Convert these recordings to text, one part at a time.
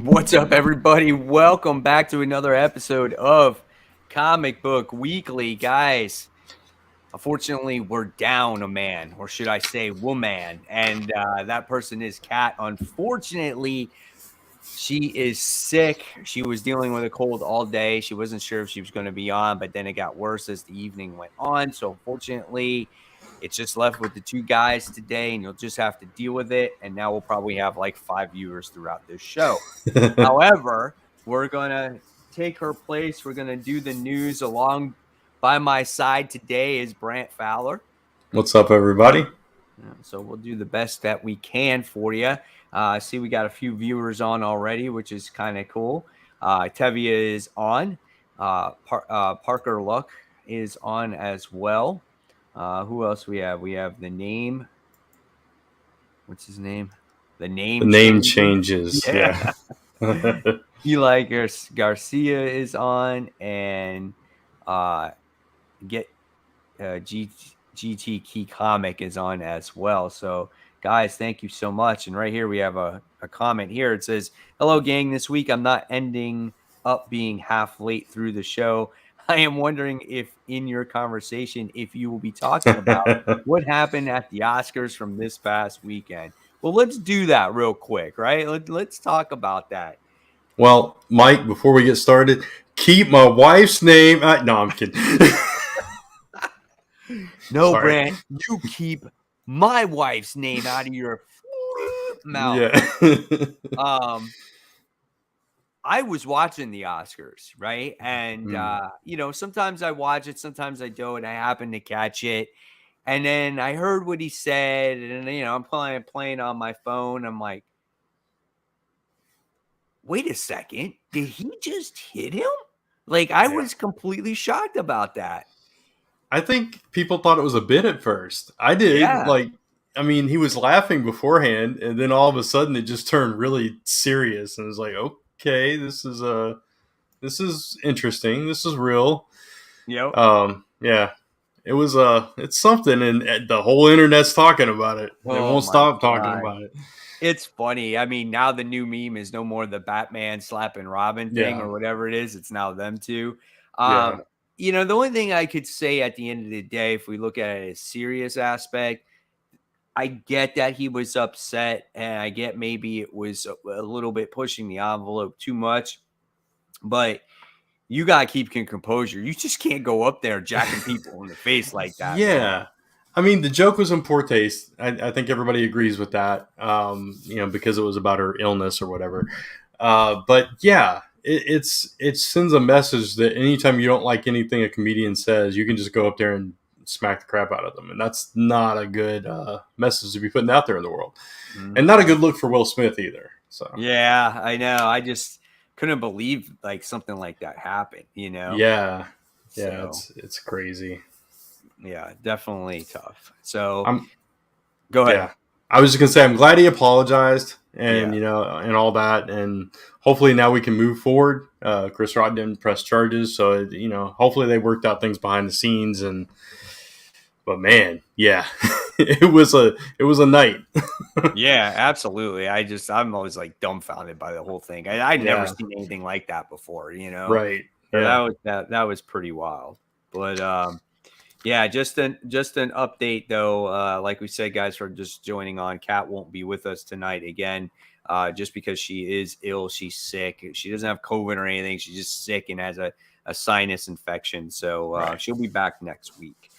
What's up, everybody? Welcome back to another episode of Comic Book Weekly. Guys, unfortunately, we're down a man, or should I say, woman, and that person is Kat. Unfortunately, she is sick. She was dealing with a cold all day. She wasn't sure if she was going to be on, but then it got worse as the evening went on. So, unfortunately, it's just left with the two guys today, and you'll just have to deal with it. And now we'll probably have like 5 viewers throughout this show. However, we're going to take her place. We're going to do the news along by my side today is Brant Fowler. What's up, everybody? So we'll do the best that we can for you. See, we got a few viewers on already, which is kind of cool. Tevia is on. Parker Luck is on as well. Who else we have? We have the name. What's his name? The name changes. Yeah. Eli Garcia is on, and GT Key Comic is on as well. So, guys, thank you so much. And right here we have a comment here. It says, "Hello, gang. This week I'm not ending up being half late through the show. I am wondering if in your conversation, if you will be talking about what happened at the Oscars from this past weekend." Well, let's do that real quick, right? Let's talk about that. Well, Mike, before we get started, keep my wife's name. No, I'm kidding. No, sorry. Brant, you keep my wife's name out of your mouth. Yeah. I was watching the Oscars, right? And sometimes I watch it, sometimes I don't. I happen to catch it. And then I heard what he said, and I'm playing on my phone. I'm like, wait a second, did he just hit him? Like, I was completely shocked about that. I think people thought it was a bit at first. I did. Yeah. He was laughing beforehand, and then all of a sudden it just turned really serious, and it was like, okay, this is interesting. This is real. Yep. Yeah. It was it's something, and the whole internet's talking about it. They won't stop talking about it. It's funny. I mean, now the new meme is no more the Batman slapping Robin thing or whatever it is. It's now them two. The only thing I could say at the end of the day, if we look at it as a serious aspect, I get that he was upset, and I get maybe it was a little bit pushing the envelope too much, but you got to keep composure. You just can't go up there jacking people in the face like that. Yeah. Man. I mean, the joke was in poor taste. I think everybody agrees with that, because it was about her illness or whatever. But yeah, it sends a message that anytime you don't like anything a comedian says, you can just go up there and smack the crap out of them. And that's not a good message to be putting out there in the world. Mm-hmm. And not a good look for Will Smith either. So yeah, I know. I just couldn't believe like something like that happened, Yeah. Yeah, so, it's crazy. Yeah, definitely tough. So go ahead. Yeah. I was just gonna say I'm glad he apologized and and all that, and hopefully now we can move forward. Chris Rock didn't press charges, so hopefully they worked out things behind the scenes. But man, yeah, it was a night. Yeah, absolutely. I'm always like dumbfounded by the whole thing. I'd never seen anything like that before. Right? Yeah. That was pretty wild. But yeah, just an update though. Like we said, guys, for just joining on, Kat won't be with us tonight again, just because she is ill. She's sick. She doesn't have COVID or anything. She's just sick and has a sinus infection. So she'll be back next week.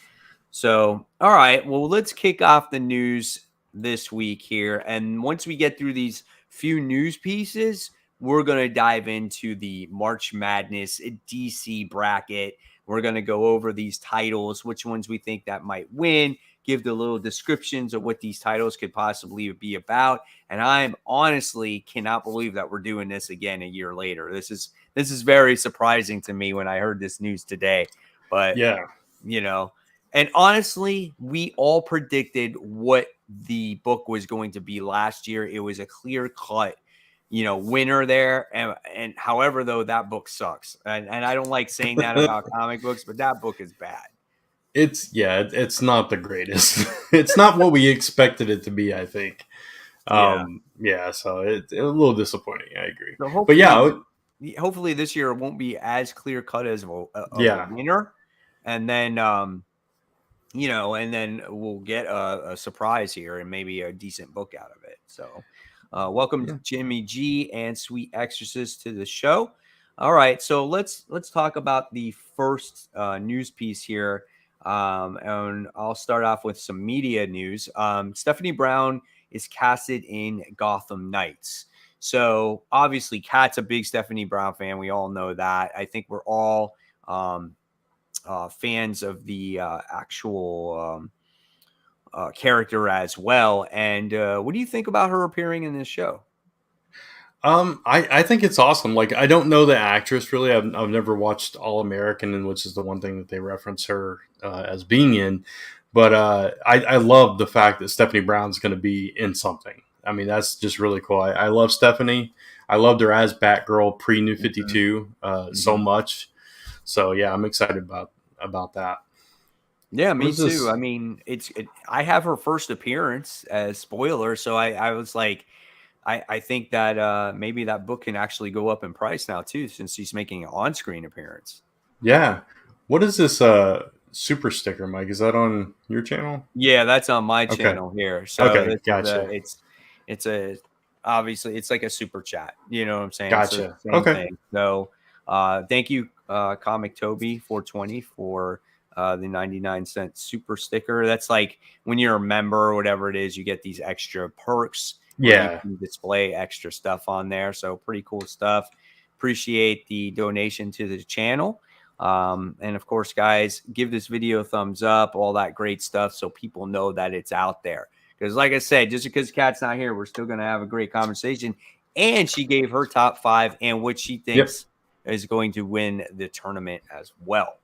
So, all right. Well, let's kick off the news this week here. And once we get through these few news pieces, we're going to dive into the March Madness DC bracket. We're going to go over these titles, which ones we think that might win, give the little descriptions of what these titles could possibly be about. And I'm honestly cannot believe that we're doing this again a year later. This is very surprising to me when I heard this news today. But, and honestly, we all predicted what the book was going to be last year. It was a clear cut winner there. And however, though, that book sucks. And I don't like saying that about comic books, but that book is bad. It's not the greatest. It's not what we expected it to be, I think. Yeah. Yeah, so it's a little disappointing. I agree, So but hopefully this year it won't be as clear cut as of a yeah, winner, and then and then we'll get a surprise here and maybe a decent book out of it. So, welcome yeah. Jimmy G and Sweet Exorcist to the show. All right, so let's talk about the first news piece here, and I'll start off with some media news. Stephanie Brown is casted in Gotham Knights. So obviously, Kat's a big Stephanie Brown fan. We all know that. I think we're all fans of the actual character as well. And what do you think about her appearing in this show? I think it's awesome. Like, I don't know the actress really. I've never watched All American, and which is the one thing that they reference her as being in. But I love the fact that Stephanie Brown's going to be in something. I mean, that's just really cool. I love Stephanie. I loved her as Batgirl pre New 52 so Mm-hmm. much. So yeah, I'm excited about that. Yeah, What me is too. this? I mean, I have her first appearance as spoiler, so I was like, I think that maybe that book can actually go up in price now too, since she's making an on-screen appearance. Yeah. What is this super sticker, Mike? Is that on your channel? Yeah, that's on my Okay. channel here. So Okay. this is Gotcha. it's a obviously it's like a super chat. You know what I'm saying? So it's Gotcha. the same Okay. thing. So thank you, Comic Toby 420 for the 99-cent super sticker. That's like when you're a member or whatever it is, you get these extra perks where you Yeah. can display extra stuff on there. So pretty cool stuff. Appreciate the donation to the channel. And of course, guys, give this video a thumbs up, all that great stuff, so people know that it's out there. Because, like I said, just because Kat's not here, we're still going to have a great conversation. And she gave her top 5 and what she Yep. thinks is going to win the tournament as well.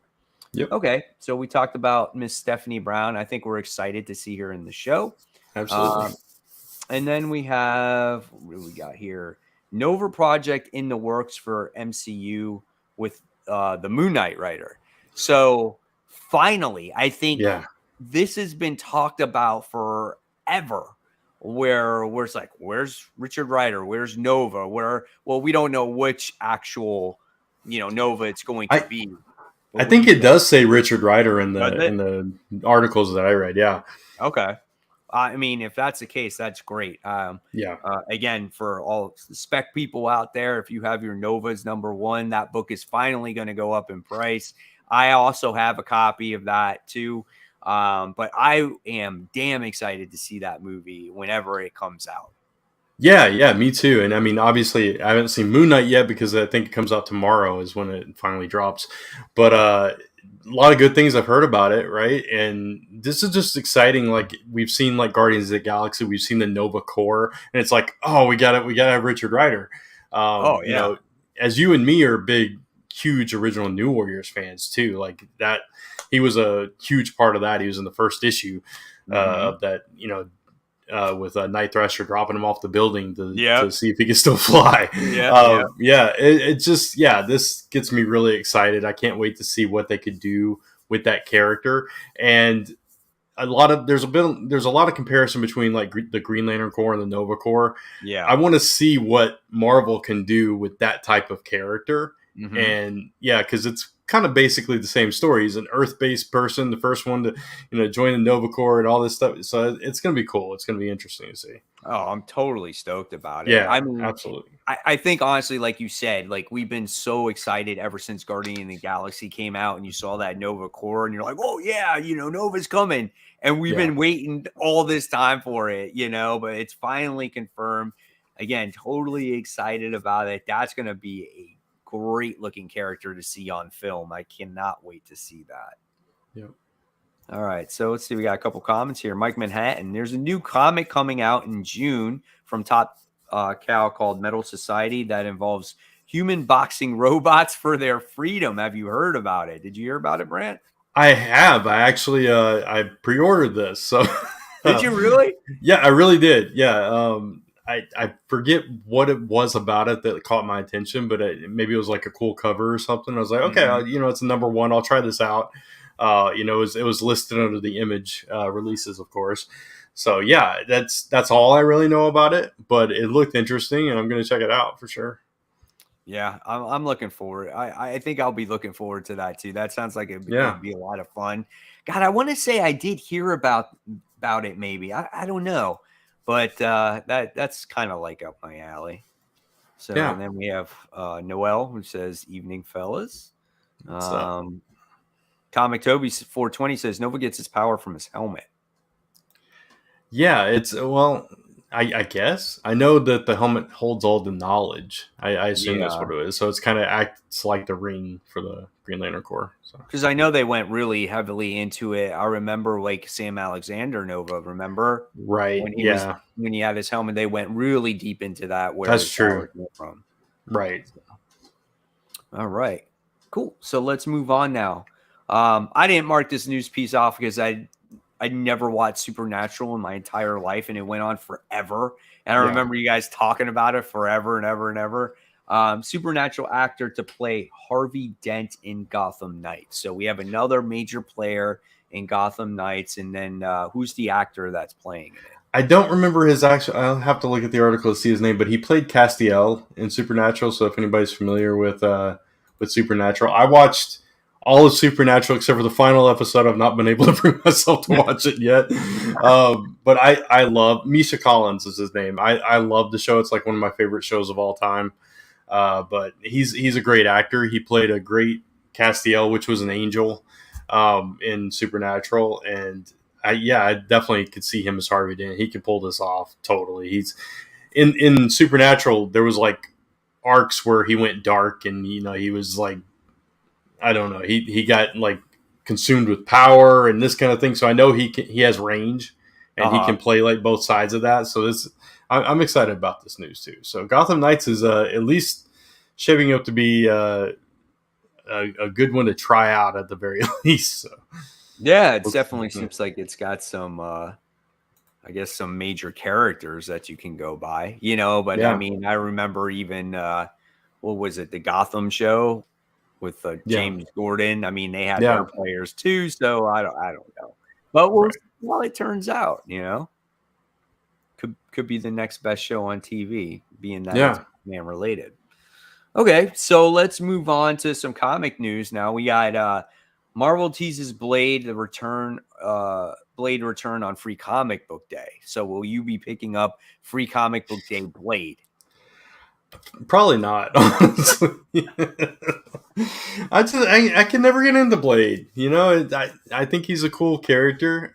Yep. Okay, so we talked about Miss Stephanie Brown. I think we're excited to see her in the show. Absolutely. Um, and then we have, what do we got here? Nova project in the works for MCU with the Moon Knight writer. So finally, I think Yeah. this has been talked about forever. Where it's like, where's Richard Rider? Where's Nova? Well, we don't know which actual, Nova it's going to I be. But I what do think you it think? does say Richard Rider in Does it? the articles that I read. Yeah. Okay. I mean, if that's the case, that's great. Yeah. Again, for all the spec people out there, if you have your Novas #1, that book is finally going to go up in price. I also have a copy of that too. But I am damn excited to see that movie whenever it comes out. Yeah, yeah, me too. And I mean, obviously, I haven't seen Moon Knight yet because I think it comes out tomorrow is when it finally drops. But a lot of good things I've heard about it, right? And this is just exciting. Like, we've seen like Guardians of the Galaxy, we've seen the Nova Corps, and it's like, oh, we got to have Richard Rider. Oh You yeah. know, as you and me are big, huge original New Warriors fans too. Like that, he was a huge part of that. He was in the first issue Mm-hmm. of that. With Night Thrasher dropping him off the building to Yep. see if he can still fly. Yep. Yep. It just, this gets me really excited. I can't wait to see what they could do with that character. And there's a lot of comparison between like the Green Lantern Corps and the Nova Corps. Yeah. I want to see what Marvel can do with that type of character. Mm-hmm. And yeah, because it's kind of basically the same story. He's an Earth-based person, the first one to join the Nova Corps and all this stuff. So it's going to be cool. It's going to be interesting to see. Oh, I'm totally stoked about it. Yeah, I mean, absolutely. I think honestly, like you said, like we've been so excited ever since Guardian of the Galaxy came out and you saw that Nova Corps and you're like, oh yeah, Nova's coming. And we've Yeah. been waiting all this time for it, but it's finally confirmed. Again, totally excited about it. That's going to be a great looking character to see on film. I cannot wait to see that. Yep. All right, so let's see. We got a couple comments here. Mike Manhattan. There's a new comic coming out in June from Top Cow called Metal Society that involves human boxing robots for their freedom. Have you heard about it? Did you hear about it, Brant? I have. I actually I pre-ordered this. So Did you really? yeah, I really did. Yeah. I forget what it was about it that caught my attention, but maybe it was like a cool cover or something. I was like, okay, Mhm. it's a #1. I'll try this out. It was listed under the Image releases, of course. So yeah, that's all I really know about it. But it looked interesting, and I'm going to check it out for sure. Yeah, I'm looking forward. I think I'll be looking forward to that too. That sounds like Yeah, it'd be a lot of fun. God, I want to say I did hear about it. Maybe I don't know, but that's kind of like up my alley. So, yeah. and then we have Noel who says, "Evening, fellas." What's up? Um, Comic Toby 420 says Nova gets his power from his helmet. Yeah, it's well, I guess I know that the helmet holds all the knowledge. I assume that's Yeah, what it is. So it's kind of acts like the ring for the Green Lantern Corps. So because I know they went really heavily into it. I remember like Sam Alexander Nova. Remember right, yeah, when he had his helmet, they went really deep into that where that's his true. power came from. Right. All right, cool. So let's move on now. I didn't mark this news piece off because I never watched Supernatural in my entire life, and it went on forever. And I Yeah. remember you guys talking about it forever and ever and ever. Supernatural actor to play Harvey Dent in Gotham Knights. So we have another major player in Gotham Knights, and then who's the actor that's playing in it? I don't remember his actual. I'll have to look at the article to see his name, but he played Castiel in Supernatural. So if anybody's familiar with Supernatural, I watched all of Supernatural except for the final episode. I've not been able to bring myself to watch it yet. But I love Misha Collins is his name. I love the show. It's like one of my favorite shows of all time. But he's a great actor. He played a great Castiel, which was an angel in Supernatural, and I definitely could see him as Harvey Dent. He could pull this off totally. He's in Supernatural. There was like arcs where he went dark, and he was like, I don't know, he got like consumed with power and this kind of thing. So I know he has range, and he Uh-huh. can play like both sides of that. So I'm excited about this news too. So Gotham Knights is at least shaping up to be a good one to try out at the very least. So Yeah, it definitely seems like it's got some I guess some major characters that you can go by, but I yeah, mean, I remember even what was it, the Gotham show with yeah, James Gordon. I mean, they had their yeah, players too, so I don't know. But we'll right, see how it turns out. Could be the next best show on TV, being that it's yeah. man related. Okay, so let's move on to some comic news now. We got Marvel teases Blade return on Free Comic Book Day. So will you be picking up Free Comic Book Day Blade? Probably not, honestly. I can never get into Blade. I think he's a cool character.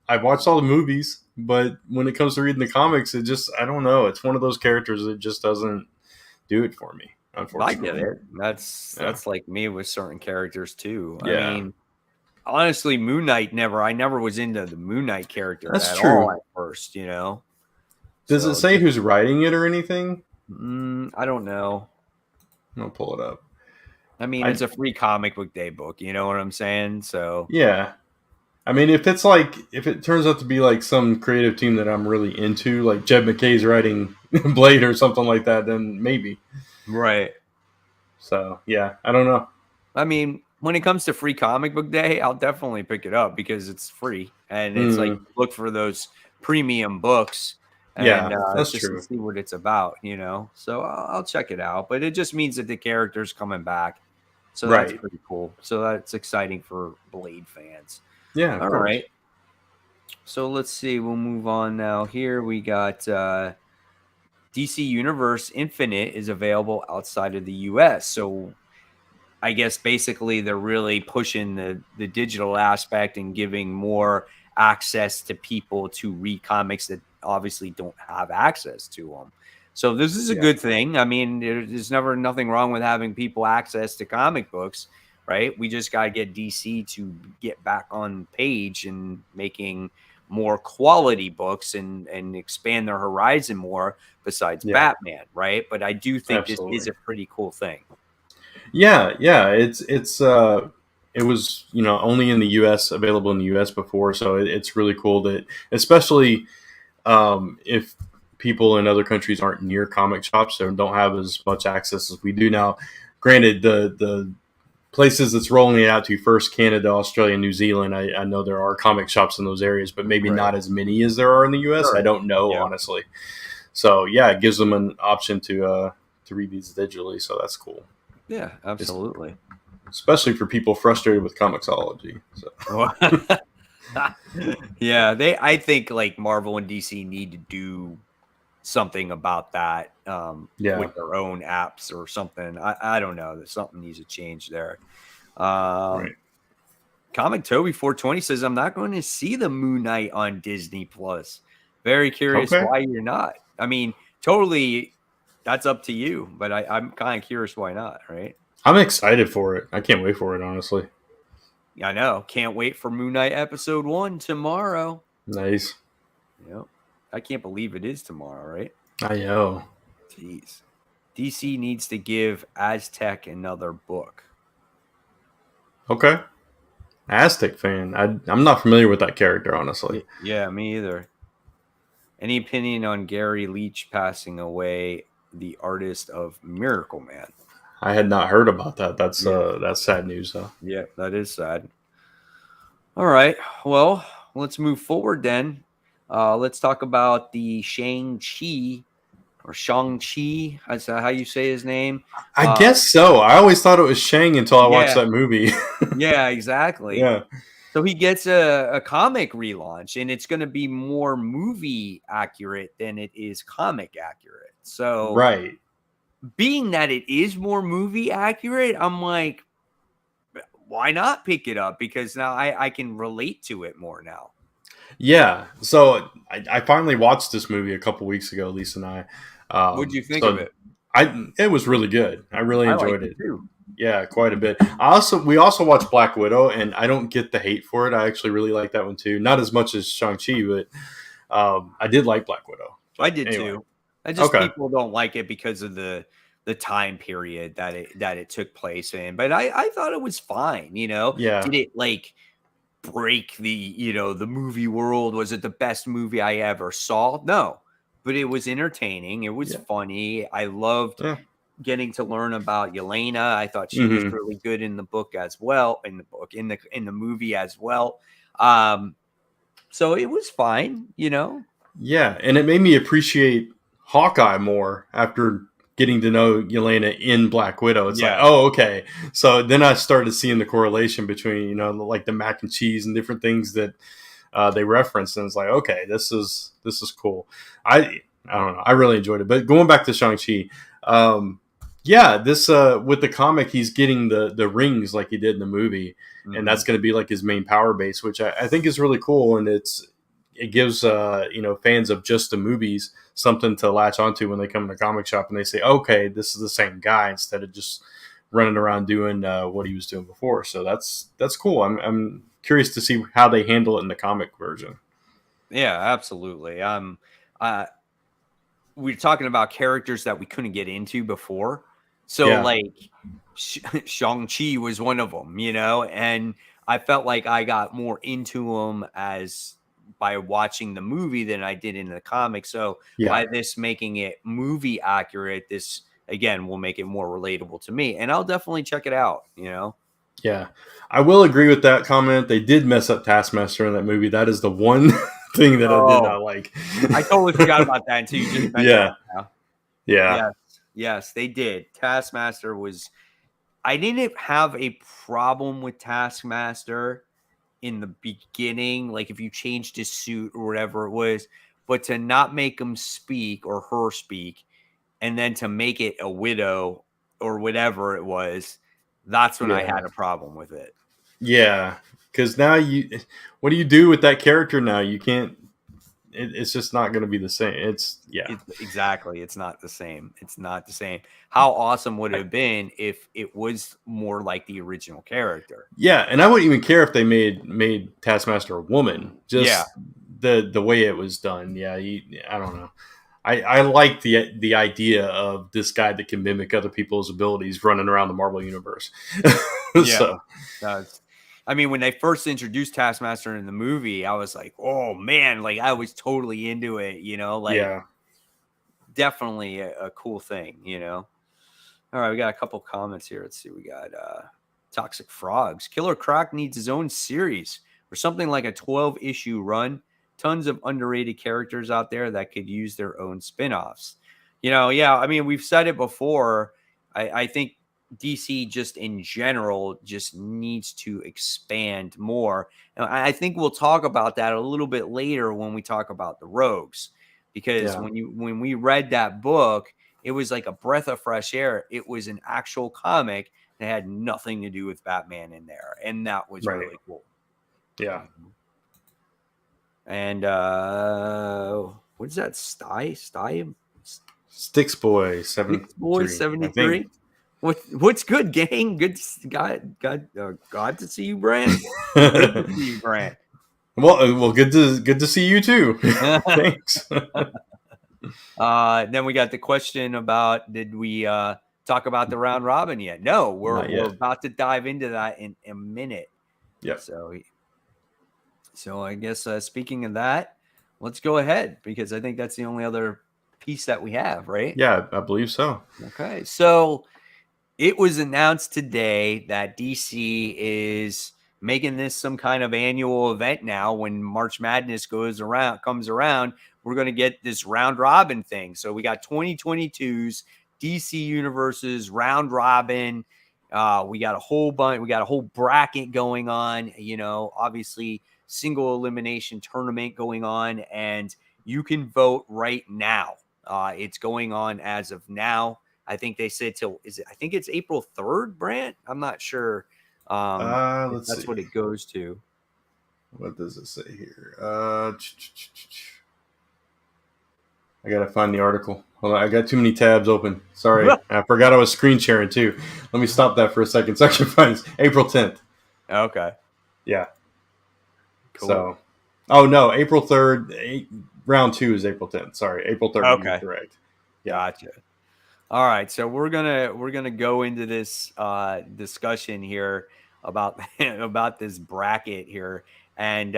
I've watched all the movies, but when it comes to reading the comics, I don't know. It's one of those characters that just doesn't do it for me, I get unfortunately. it. That's Yeah, that's like me with certain characters too. I yeah, mean, honestly, I never was into the Moon Knight character that's at all true. at first. Does it So say who's writing it or anything? I don't know. I'll pull it up. I mean, I it's a free comic book day book. You know what I'm saying? So Yeah. I mean, if it turns out to be like some creative team that I'm really into, like Jed McKay's writing Blade or something like that, then maybe. right. So yeah, I don't know. I mean, when it comes to free comic book day, I'll definitely pick it up because it's free and it's like Mm, look for those premium books and yeah, that's just to true. see what it's about. So I'll check it out. But it just means that the character's coming back. So that's Right. pretty cool. So that's exciting for Blade fans. Yeah, of All course. right. So let's see. We'll move on now. Here we got DC Universe Infinite is available outside of the US. So I guess basically they're really pushing the digital aspect and giving more access to people to read comics that obviously don't have access to them. So this is a Yeah. good thing. I mean, there's never nothing wrong with having people access to comic books, right? We just got to get DC to get back on page and making more quality books and expand their horizon more besides Yeah, Batman, right? But I do think this is absolutely. a pretty cool thing. Yeah, yeah. It was only in the U.S. available in the U.S. before, so it's really cool that especially if people in other countries aren't near comic shops or don't have as much access as we do now. Granted, the places that's rolling it out to first: Canada, Australia, New Zealand. I know there are comic shops in those areas, but maybe Right. not as many as there are in the U.S. I Sure. don't know, Yeah. honestly. So yeah, it gives them an option to read these digitally. So that's cool. Yeah, It's, absolutely. especially for people frustrated with comicsology. So Yeah, I think like Marvel and DC need to do something about that yeah, with their own apps or something. I don't know. That something needs to change there. Um, right. Comic Toby 420 says, I'm not going to see the Moon Knight on Disney Plus. Very curious Okay. why you're not. I mean, totally, that's up to you, but I'm kind of curious why not, right? I'm excited for it. I can't wait for it, honestly. I know. Can't wait for Moon Knight episode 1 tomorrow. Nice. Yep. I can't believe it is tomorrow, right? I know. Jeez. DC needs to give Aztec another book. Okay. Aztec fan. I'm not familiar with that character, honestly. Yeah, me either. Any opinion on Gary Leach passing away, the artist of Miracle Man? I had not heard about that. Yeah. That's sad news, though. Yeah, that is sad. All right. Well, let's move forward then. Let's talk about the Shang-Chi or Shang-Chi. Is that how you say his name? I guess so. I always thought it was Shang until I watched Yeah. that movie. Yeah, exactly. Yeah. So he gets a comic relaunch, and it's going to be more movie accurate than it is comic accurate. So, Right. being that it is more movie accurate, I'm like, why not pick it up? Because now I can relate to it more now. Yeah. So I finally watched this movie a couple weeks ago, Lisa and I. What'd you think of So it? it was really good. I really I liked enjoyed it it. too. Yeah, quite a bit. We also watched Black Widow, and I don't get the hate for it. I actually really like that one too. Not as much as Shang-Chi, but I did like Black Widow. I But did anyway, too. I just okay, people don't like it because of the time period that it took place in. But I thought it was fine, you know. yeah, Did it like break the, the movie world? Was it the best movie I ever saw? No. But it was entertaining. It was yeah, funny. I loved yeah. getting to learn about Yelena. I thought she was Hmm. really good in the book as well, in the movie as well. Um, so it was fine. Yeah, and it made me appreciate Hawkeye more after getting to know Yelena in Black Widow. It's like, Yeah. oh, okay. So then I started seeing the correlation between, like the mac and cheese and different things that they referenced, and it's like, okay, this is cool. I don't know. I really enjoyed it. But going back to Shang-Chi, um, yeah, this with the comic, he's getting the rings like he did in the movie, and Hmm. that's going to be like his main power base, which I think is really cool, and it gives fans of just the movies something to latch onto when they come to the comic shop and they say, okay, this is the same guy, instead of just running around doing what he was doing before. So that's cool. I'm curious to see how they handle it in the comic version. Yeah, absolutely. Uh, we are talking about characters that we couldn't get into before. So Yeah, like Shang-Chi was one of them, and I felt like I got more into him as by watching the movie than I did in the comic. So yeah, by this making it movie accurate, this again will make it more relatable to me, and I'll definitely check it out. yeah. I will agree with that comment. They did mess up Taskmaster in that movie. That is the one thing that I did Oh, not like. I totally forgot about that until you just mentioned Yeah, it now. yeah, Yes, yes, they did. Taskmaster was I didn't have a problem with Taskmaster in the beginning, like if you changed his suit or whatever it was, but to not make him speak or her speak, and then to make it a widow or whatever it was, that's when I yeah. had a problem with it. Yeah, because now what do you do with that character now? You can't. It's just not going to be the same. Yeah, Exactly. It's not the same. It's not the same. How awesome would it have been if it was more like the original character? yeah, and I wouldn't even care if they made Taskmaster a woman. Yeah. Just the way it was done. Yeah, I don't know. I like the idea of this guy that can mimic other people's abilities running around the Marvel universe. Yeah. So That's I mean, when they first introduced Taskmaster in the movie, I was like, "Oh man!" Like I was totally into it. Like yeah, definitely a cool thing. All right, we got a couple comments here. Let's see, we got Toxic Frogs. Killer Croc needs his own series or something like a 12-issue run. Tons of underrated characters out there that could use their own spin-offs. Yeah, I mean, we've said it before. I think DC just in general just needs to expand more. And I think we'll talk about that a little bit later when we talk about the Rogues, because Yeah. when we read that book, it was like a breath of fresh air. It was an actual comic that had nothing to do with Batman in there, and that was Right. really cool. Yeah. And what is that? Sticks Boy Six Boys 73, I think. 73. What's good, gang? God to see you, Brant. Good to see you, Brant. Well, good to see you too. Thanks. Then we got the question about, did we talk about the round robin yet? No, Not we're yet. about to dive into that in a minute. Yep. So I guess speaking of that, let's go ahead, because I think that's the only other piece that we have, right? Yeah, I believe so. Okay, so it was announced today that DC is making this some kind of annual event now. When March Madness comes around, we're going to get this round robin thing. So we got 2022's DC Universe's round robin. We got a whole bunch. We got a whole bracket going on. Obviously single elimination tournament going on, and you can vote right now. It's going on as of now. I think they said I think it's April 3rd, Brant. I'm not sure. If Let's that's see. what it goes to. What does it say here? I gotta find the article. Hold on, I got too many tabs open. Sorry, I forgot I was screen sharing too. Let me stop that for a second so I can find this. April 10th. Okay. Yeah. Cool. So, oh no, April 3rd. Round 2 is April 10th. Sorry, April 3rd. Okay. You're correct. Yeah. Gotcha. All right, so we're gonna go into this discussion here about about this bracket here, and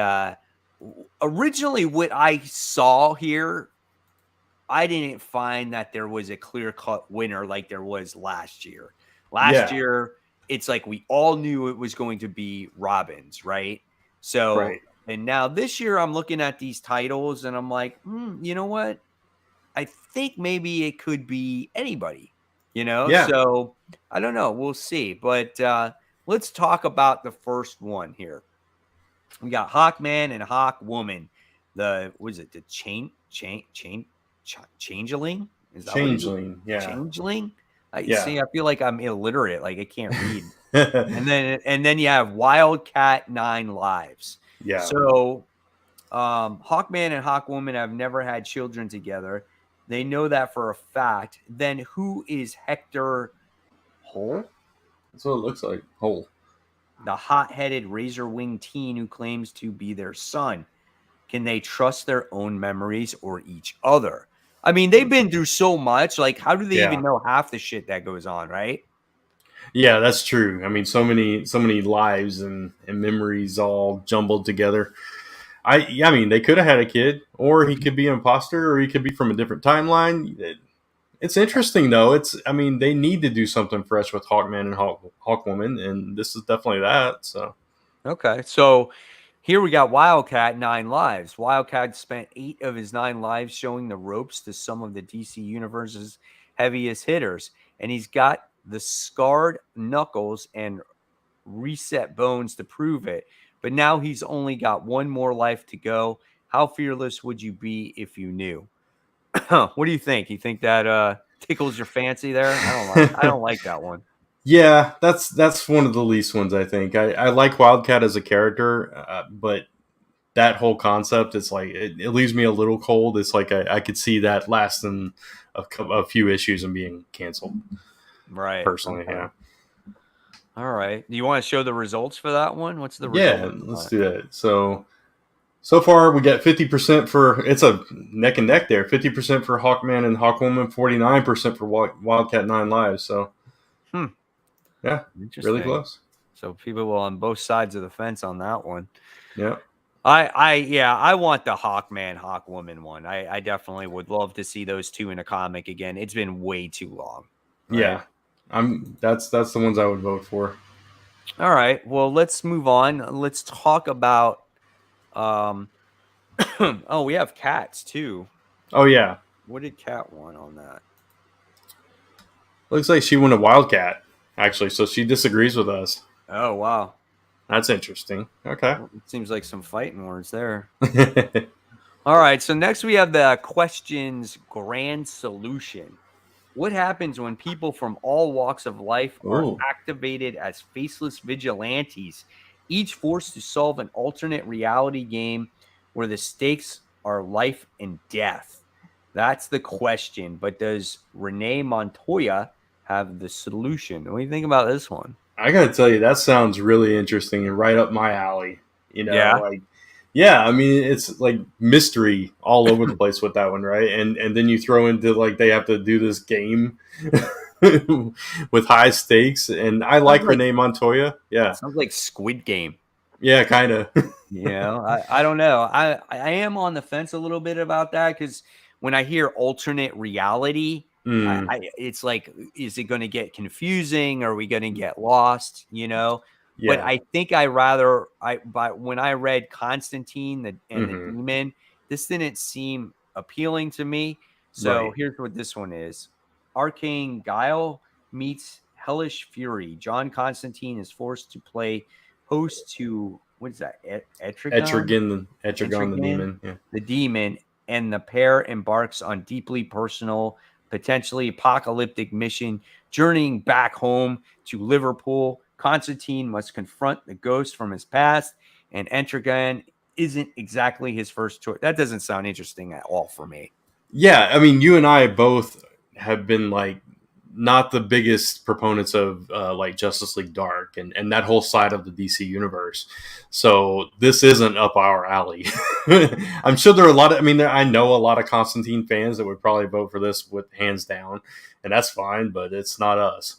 originally what I saw here, I didn't find that there was a clear-cut winner like there was last year. Last year, it's like we all knew it was going to be Robins, right? So, right. And now this year, I'm looking at these titles and I'm like, you know what? I think maybe it could be anybody, Yeah. So I don't know. We'll see. But let's talk about the first one here. We got Hawkman and Hawkwoman. Was it the Changeling? Is that what it is? Changeling. Yeah. Changeling? Yeah. See, I feel like I'm illiterate. Like I can't read. and then you have Wildcat 9 Lives. Yeah. So Hawkman and Hawkwoman have never had children together. They know that for a fact. Then who is Hector Hull? That's what it looks like. Hull. The hot-headed razor-winged teen who claims to be their son. Can they trust their own memories or each other? I mean, they've been through so much. Like, how do they even know half the shit that goes on, right? Yeah, that's true. I mean, so many lives and memories all jumbled together. I mean, they could have had a kid, or he could be an imposter, or he could be from a different timeline. It's interesting, though. I mean, they need to do something fresh with Hawkman and Hawkwoman, and this is definitely that. So, okay, so here we got Wildcat 9 Lives. Wildcat spent 8 of his 9 lives showing the ropes to some of the DC Universe's heaviest hitters, and he's got the scarred knuckles and reset bones to prove it. But now he's only got one more life to go. How fearless would you be if you knew? What do you think? You think that tickles your fancy there? I don't like that one. Yeah, that's one of the least ones, I think. I like Wildcat as a character, but that whole concept, it's like it leaves me a little cold. It's like I could see that lasting a few issues and being canceled. Right. Personally, okay. yeah. All right. Do you want to show the results for that one? What's the result? Yeah, let's do that. So far we got 50% for, it's a neck and neck there. 50% for Hawkman and Hawkwoman, 49% for Wildcat 9 Lives. So yeah, really close. So people were on both sides of the fence on that one. Yeah. I want the Hawkman, Hawkwoman one. I definitely would love to see those two in a comic again. It's been way too long. Right? Yeah. That's the ones I would vote for. All right. Well, let's move on. Let's talk about. Um, oh, we have cats too. Oh yeah, What did Cat want on that? looks like she went a Wildcat actually, so she disagrees with us. Oh, wow. That's interesting. Okay. Well, it seems like some fighting words there. All right. So next we have the questions grand solution. What happens when people from all walks of life are Ooh. activated as faceless vigilantes, each forced to solve an alternate reality game where the stakes are life and death? That's the question. But does Renee Montoya have the solution? What do you think about this one? I gotta tell you, that sounds really interesting and right up my alley. Yeah. Like, yeah, I mean, it's like mystery all over the place with that one, right? And then you throw into like they have to do this game with high stakes, and I Sounds like like Renee Montoya. Yeah, sounds like Squid Game. yeah, kind of. You know, I don't know. I am on the fence a little bit about that because when I hear alternate reality, mm, it's like, is it going to get confusing? Are we going to get lost? You know, but yeah. I think but when I read Constantine and the Hmm. Demon, this didn't seem appealing to me. So Right. here's what this one is: Arcane Guile meets Hellish Fury. John Constantine is forced to play host to what is that? Etrigan? Etrigan the Etrigan, demon. Yeah. the demon, and the pair embarks on deeply personal, potentially apocalyptic mission, journeying back home to Liverpool. Constantine must confront the ghost from his past, and Etrigan isn't exactly his first choice. That doesn't sound interesting at all for me. Yeah, I mean, you and I both have been like not the biggest proponents of like Justice League Dark and that whole side of the DC universe. So this isn't up our alley. I'm sure there are a lot of. I mean, I know a lot of Constantine fans that would probably vote for this with hands down, and that's fine. But it's not us.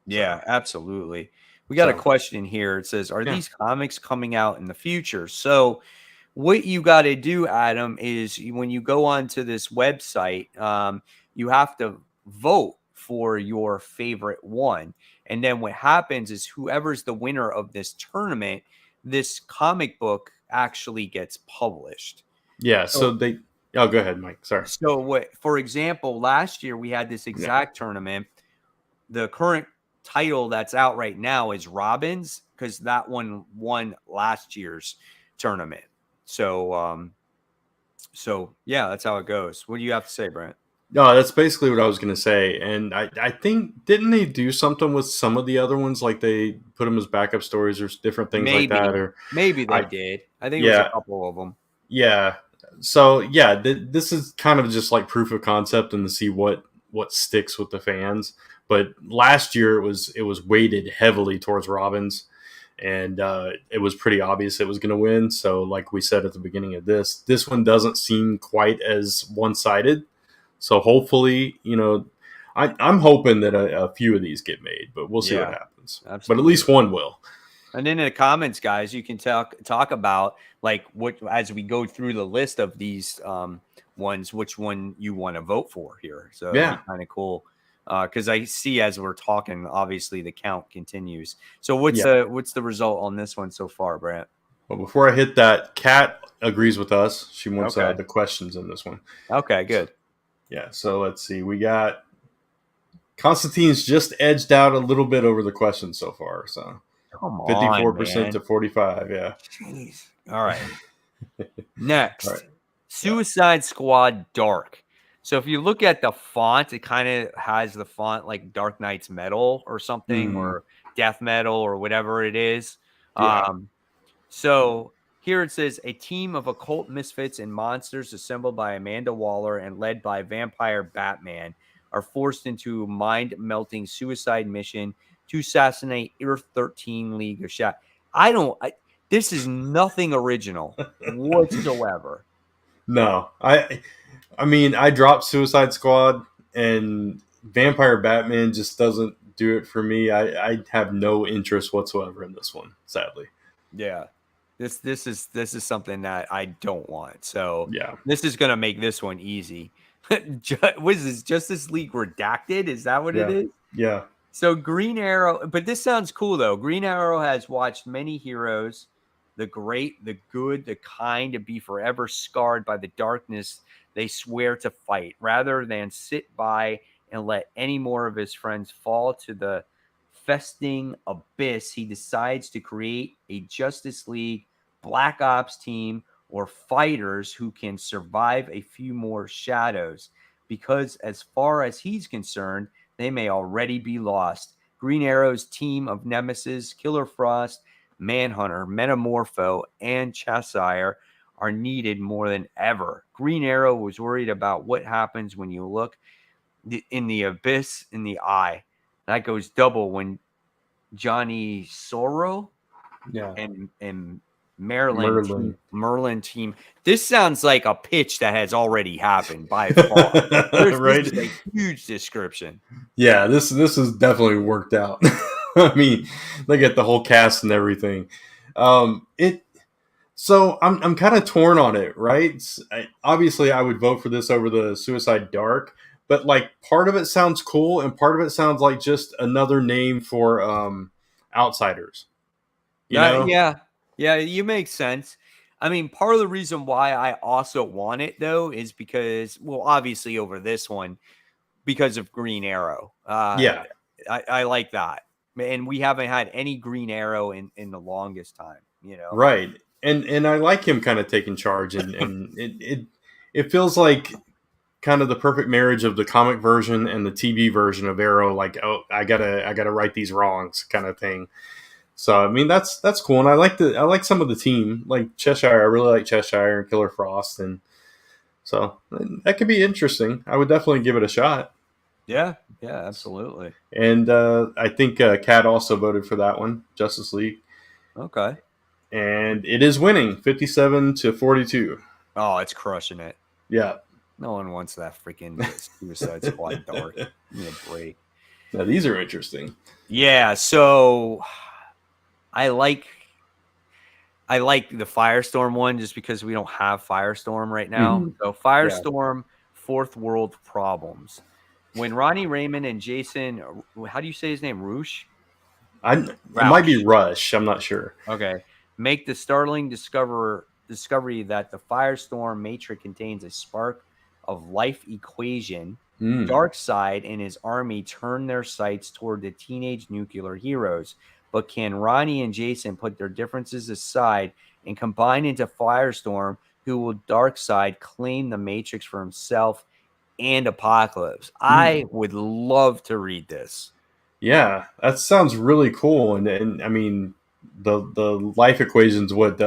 Yeah, So absolutely. We got a so question here. It says, "Are yeah, these comics coming out in the future?" So what you got to do, Adam, is when you go onto this website, you have to vote for your favorite one. And then what happens is whoever's the winner of this tournament, this comic book actually gets published. yeah. So, So they. Oh, go ahead, Mike. Sorry. so what, for example, last year we had this Yeah. exact tournament. The current title that's out right now is Robins because that one won last year's tournament. So, so yeah, that's how it goes. What do you have to say, Brent? No, that's basically what I was going to say. And I think, didn't they do something with some of the other ones? Like they put them as backup stories or different things like that? Maybe, Or, maybe they I, did. I think it was a yeah, couple of them. yeah. So, yeah, this is kind of just like proof of concept and to see what sticks with the fans. But last year it was weighted heavily towards Robbins. And it was pretty obvious it was going to win. So, like we said at the beginning of this one doesn't seem quite as one sided. So hopefully, I'm hoping that a few of these get made, but we'll see what Yeah, happens. But at absolutely. least one will. And then in the comments, guys, you can talk about like what as we go through the list of these ones, which one you want to vote for here. So that'd be Yeah, kind of cool. Because I see as we're talking, obviously the count continues. So yeah. what's the result on this one so far, Brant? But before I hit that, Kat agrees with us. She wants Okay. the questions in this one. Okay, So, good. yeah. So let's see. We got Constantine's just edged out a little bit over the questions so far. So Come on, 54% to man. 45. Yeah. Jeez. All right. All right. Next, Yeah. Suicide Squad Dark. So if you look at the font, it kind of has the font like Dark Knight's Metal or something, Mm, or Death Metal or whatever it is. yeah. Um, so here it says a team of occult misfits and monsters assembled by Amanda Waller and led by vampire Batman are forced into a mind-melting suicide mission to assassinate Earth 13 League of Shadows. This is nothing original whatsoever. No. I mean, I dropped Suicide Squad, and Vampire Batman just doesn't do it for me. I have no interest whatsoever in this one, sadly. Yeah. This is something that I don't want. So Yeah. this is gonna make this one easy. What is this? Justice League Redacted? Is that what it Yeah. is? Yeah. So Green Arrow, but this sounds cool though. Green Arrow has watched many heroes, the great, the good, the kind, to be forever scarred by the darkness they swear to fight, rather than sit by and let any more of his friends fall to the festing abyss. He decides to create a Justice League Black Ops team or fighters who can survive a few more shadows. Because as far as he's concerned, they may already be lost. Green Arrow's team of Nemesis, Killer Frost, Manhunter, Metamorpho, and Cheshire are needed more than ever. Green Arrow was worried about what happens when you look in the abyss in the eye. That goes double when Johnny Sorrow Yeah, and Merlin. Merlin team. This sounds like a pitch that has already happened by far. This Right? is a huge description. Yeah, this is definitely worked out. I mean, they get the whole cast and everything. It So I'm kind of torn on it, right? Obviously, I would vote for this over the Suicide Dark, but like part of it sounds cool, and part of it sounds like just another name for outsiders. You know? Yeah, you make sense. I mean, part of the reason why I also want it though is because, well, obviously over this one because of Green Arrow. Yeah, I like that, and we haven't had any Green Arrow in the longest time. You know. right. And I like him kind of taking charge, and it feels like kind of the perfect marriage of the comic version and the TV version of Arrow. Like, oh, I gotta right these wrongs, kind of thing. So I mean that's cool, and I like some of the team, like Cheshire. I really like Cheshire and Killer Frost, and so that could be interesting. I would definitely give it a shot. Yeah, absolutely. And I think Kat also voted for that one, Justice League, Okay. and it is winning 57-42. Oh, it's crushing it. Yeah, No one wants that freaking Suicide Squad dark. Give me a break. now these are interesting. Yeah, so I like the Firestorm one just because we don't have Firestorm right now. Mm-hmm. So Yeah, Firestorm, Fourth World Problems. When Ronnie Raymond and Jason, how do you say his name? it might be Roush. Rush. I'm not sure. Okay. Make the startling discovery that the Firestorm matrix contains a spark of life equation. Mm. Darkseid and his army turn their sights toward the teenage nuclear heroes. But can Ronnie and Jason put their differences aside and combine into Firestorm, who will Darkseid claim the Matrix for himself and Apocalypse? I would love to read this. Yeah, that sounds really cool, and I mean the life equation's what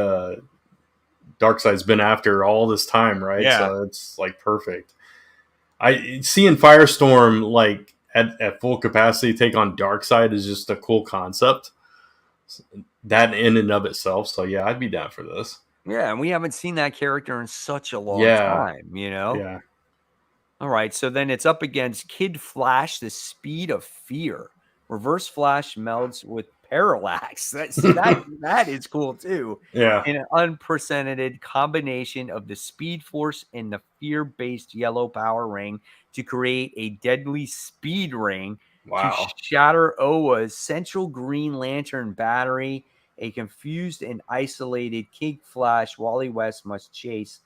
Darkseid's been after all this time, right? Yeah. So it's like perfect. I seeing Firestorm like at full capacity take on Darkseid is just a cool concept. That in and of itself. So yeah, I'd be down for this. Yeah, and we haven't seen that character in such a long Yeah, time, you know? yeah. All right, so then it's up against Kid Flash, the speed of fear. Reverse Flash melds with Parallax. That is cool too. Yeah. In an unprecedented combination of the Speed Force and the fear-based yellow power ring to create a deadly speed ring to Wow. shatter Oa's central Green Lantern battery. A confused and isolated Kid Flash, Wally West must chase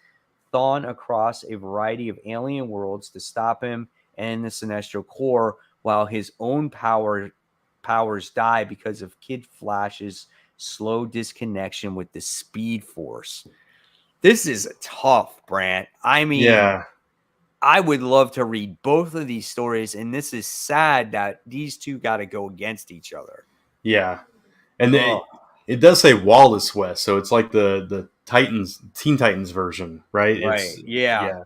Thawne across a variety of alien worlds to stop him and the Sinestro Corps, while his own powers die because of Kid Flash's slow disconnection with the Speed Force. This is tough, Brant. I mean, Yeah. I would love to read both of these stories, and this is sad that these two got to go against each other. Yeah. And Oh, it does say Wallace West, so it's like the Titans, Teen Titans version, right? right. It's Yeah. yeah,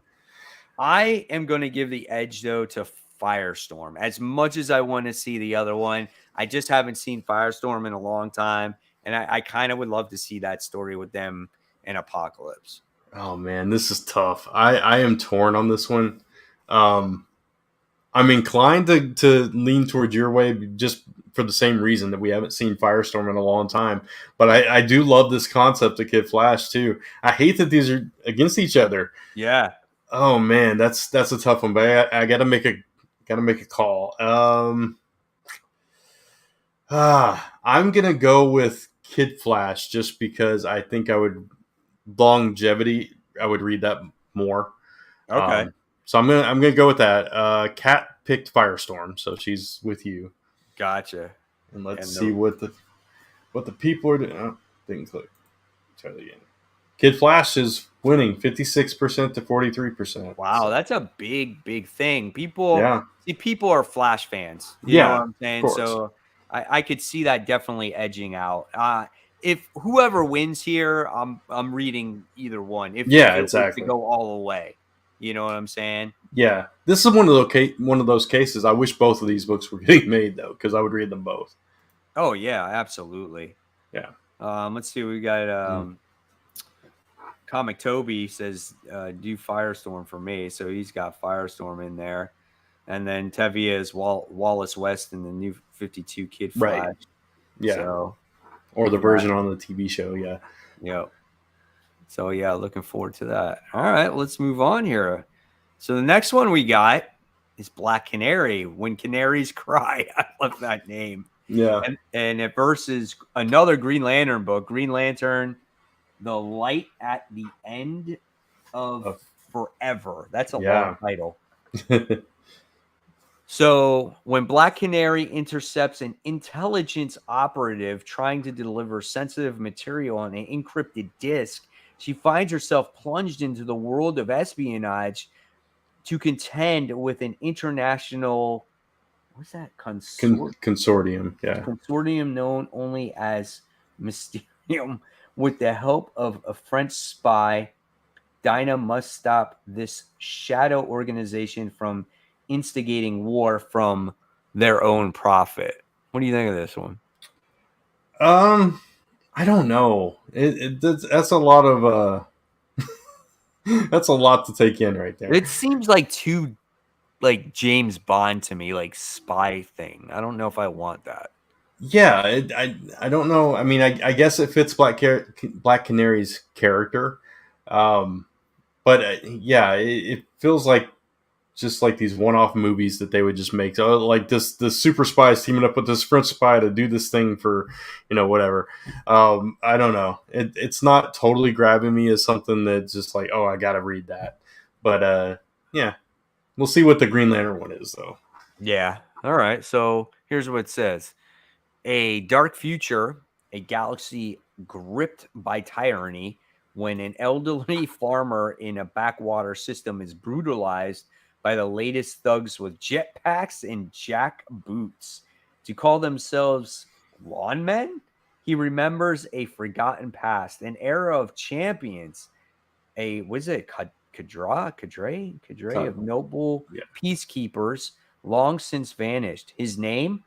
I am going to give the edge, though, to Firestorm. As much as I want to see the other one, I just haven't seen Firestorm in a long time. And I kind of would love to see that story with them in Apocalypse. oh man, this is tough. I am torn on this one. Um, I'm inclined to lean towards your way just for the same reason that we haven't seen Firestorm in a long time. But I do love this concept of Kid Flash too. I hate that these are against each other. Yeah. Oh man, that's a tough one. But I gotta make a call. I'm gonna go with Kid Flash just because I think I would longevity. I would read that more. Okay, So I'm gonna go with that. Kat picked Firestorm, so she's with you. gotcha. And let's And see the what the people are doing. Oh, didn't click. Try that again. Kid Flash is winning 56% to 43%. wow, So that's a big thing. yeah, People are Flash fans. You know what yeah, I'm of saying? course. So I could see that definitely edging out. If whoever wins here, I'm reading either one. If Yeah, it was to exactly. go all the way, you know what I'm saying? Yeah, this is one of those cases. I wish both of these books were getting made though, because I would read them both. Oh yeah, absolutely. Yeah. Let's see. We got Mm. Comic Toby says do Firestorm for me, so he's got Firestorm in there. And then Tevye is Wallace West in the new 52 Kid Right. Flash. Yeah. So Or the yeah, version on the TV show. Yeah. yeah. So yeah, looking forward to that. All right, let's move on here. So the next one we got is Black Canary. When Canaries Cry. I love that name. Yeah. And it versus another Green Lantern book, Green Lantern, The Light at the End of Forever. That's a long Yeah. title. So, when Black Canary intercepts an intelligence operative trying to deliver sensitive material on an encrypted disk, she finds herself plunged into the world of espionage to contend with an international, what's that, Consortium. Yeah. consortium known only as Mysterium. With the help of a French spy, Dinah must stop this shadow organization from instigating war from their own profit. What do you think of this one? Um, I don't know. That's a lot of that's a lot to take in right there. It seems like too like James Bond to me, like spy thing. I don't know if I want that. Yeah, I don't know. I mean, I guess it fits Black Canary's character, um, but yeah, it feels like just like these one-off movies that they would just make. So like this super spy is teaming up with this French spy to do this thing for, whatever. I don't know. It's not totally grabbing me as something that's just like, oh, I gotta read that. But yeah, we'll see what the Green Lantern one is though. Yeah. All right. So here's what it says. A dark future, a galaxy gripped by tyranny, when an elderly farmer in a backwater system is brutalized by the latest thugs with jetpacks and jack boots. To call themselves lawnmen, he remembers a forgotten past, an era of champions, a was it cadre of noble Yeah, peacekeepers long since vanished. His name,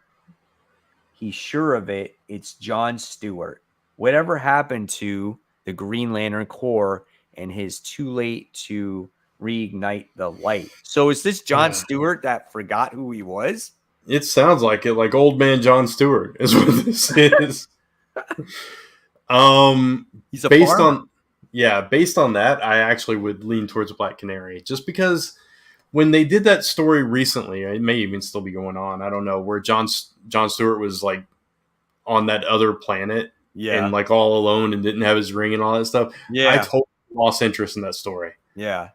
he's sure of it, it's John Stewart. Whatever happened to the Green Lantern Corps and his too late to reignite the light? So is this John yeah. Stewart that forgot who he was? It sounds like it, like old man John Stewart is what this is. Um, He's a based farmer. on based on that, I actually would lean towards Black Canary, just because when they did that story recently, it may even still be going on. I don't know, where John Stewart was like on that other planet and Yeah. like all alone and didn't have his ring and all that stuff. I Yeah. totally lost interest in that story. Yeah.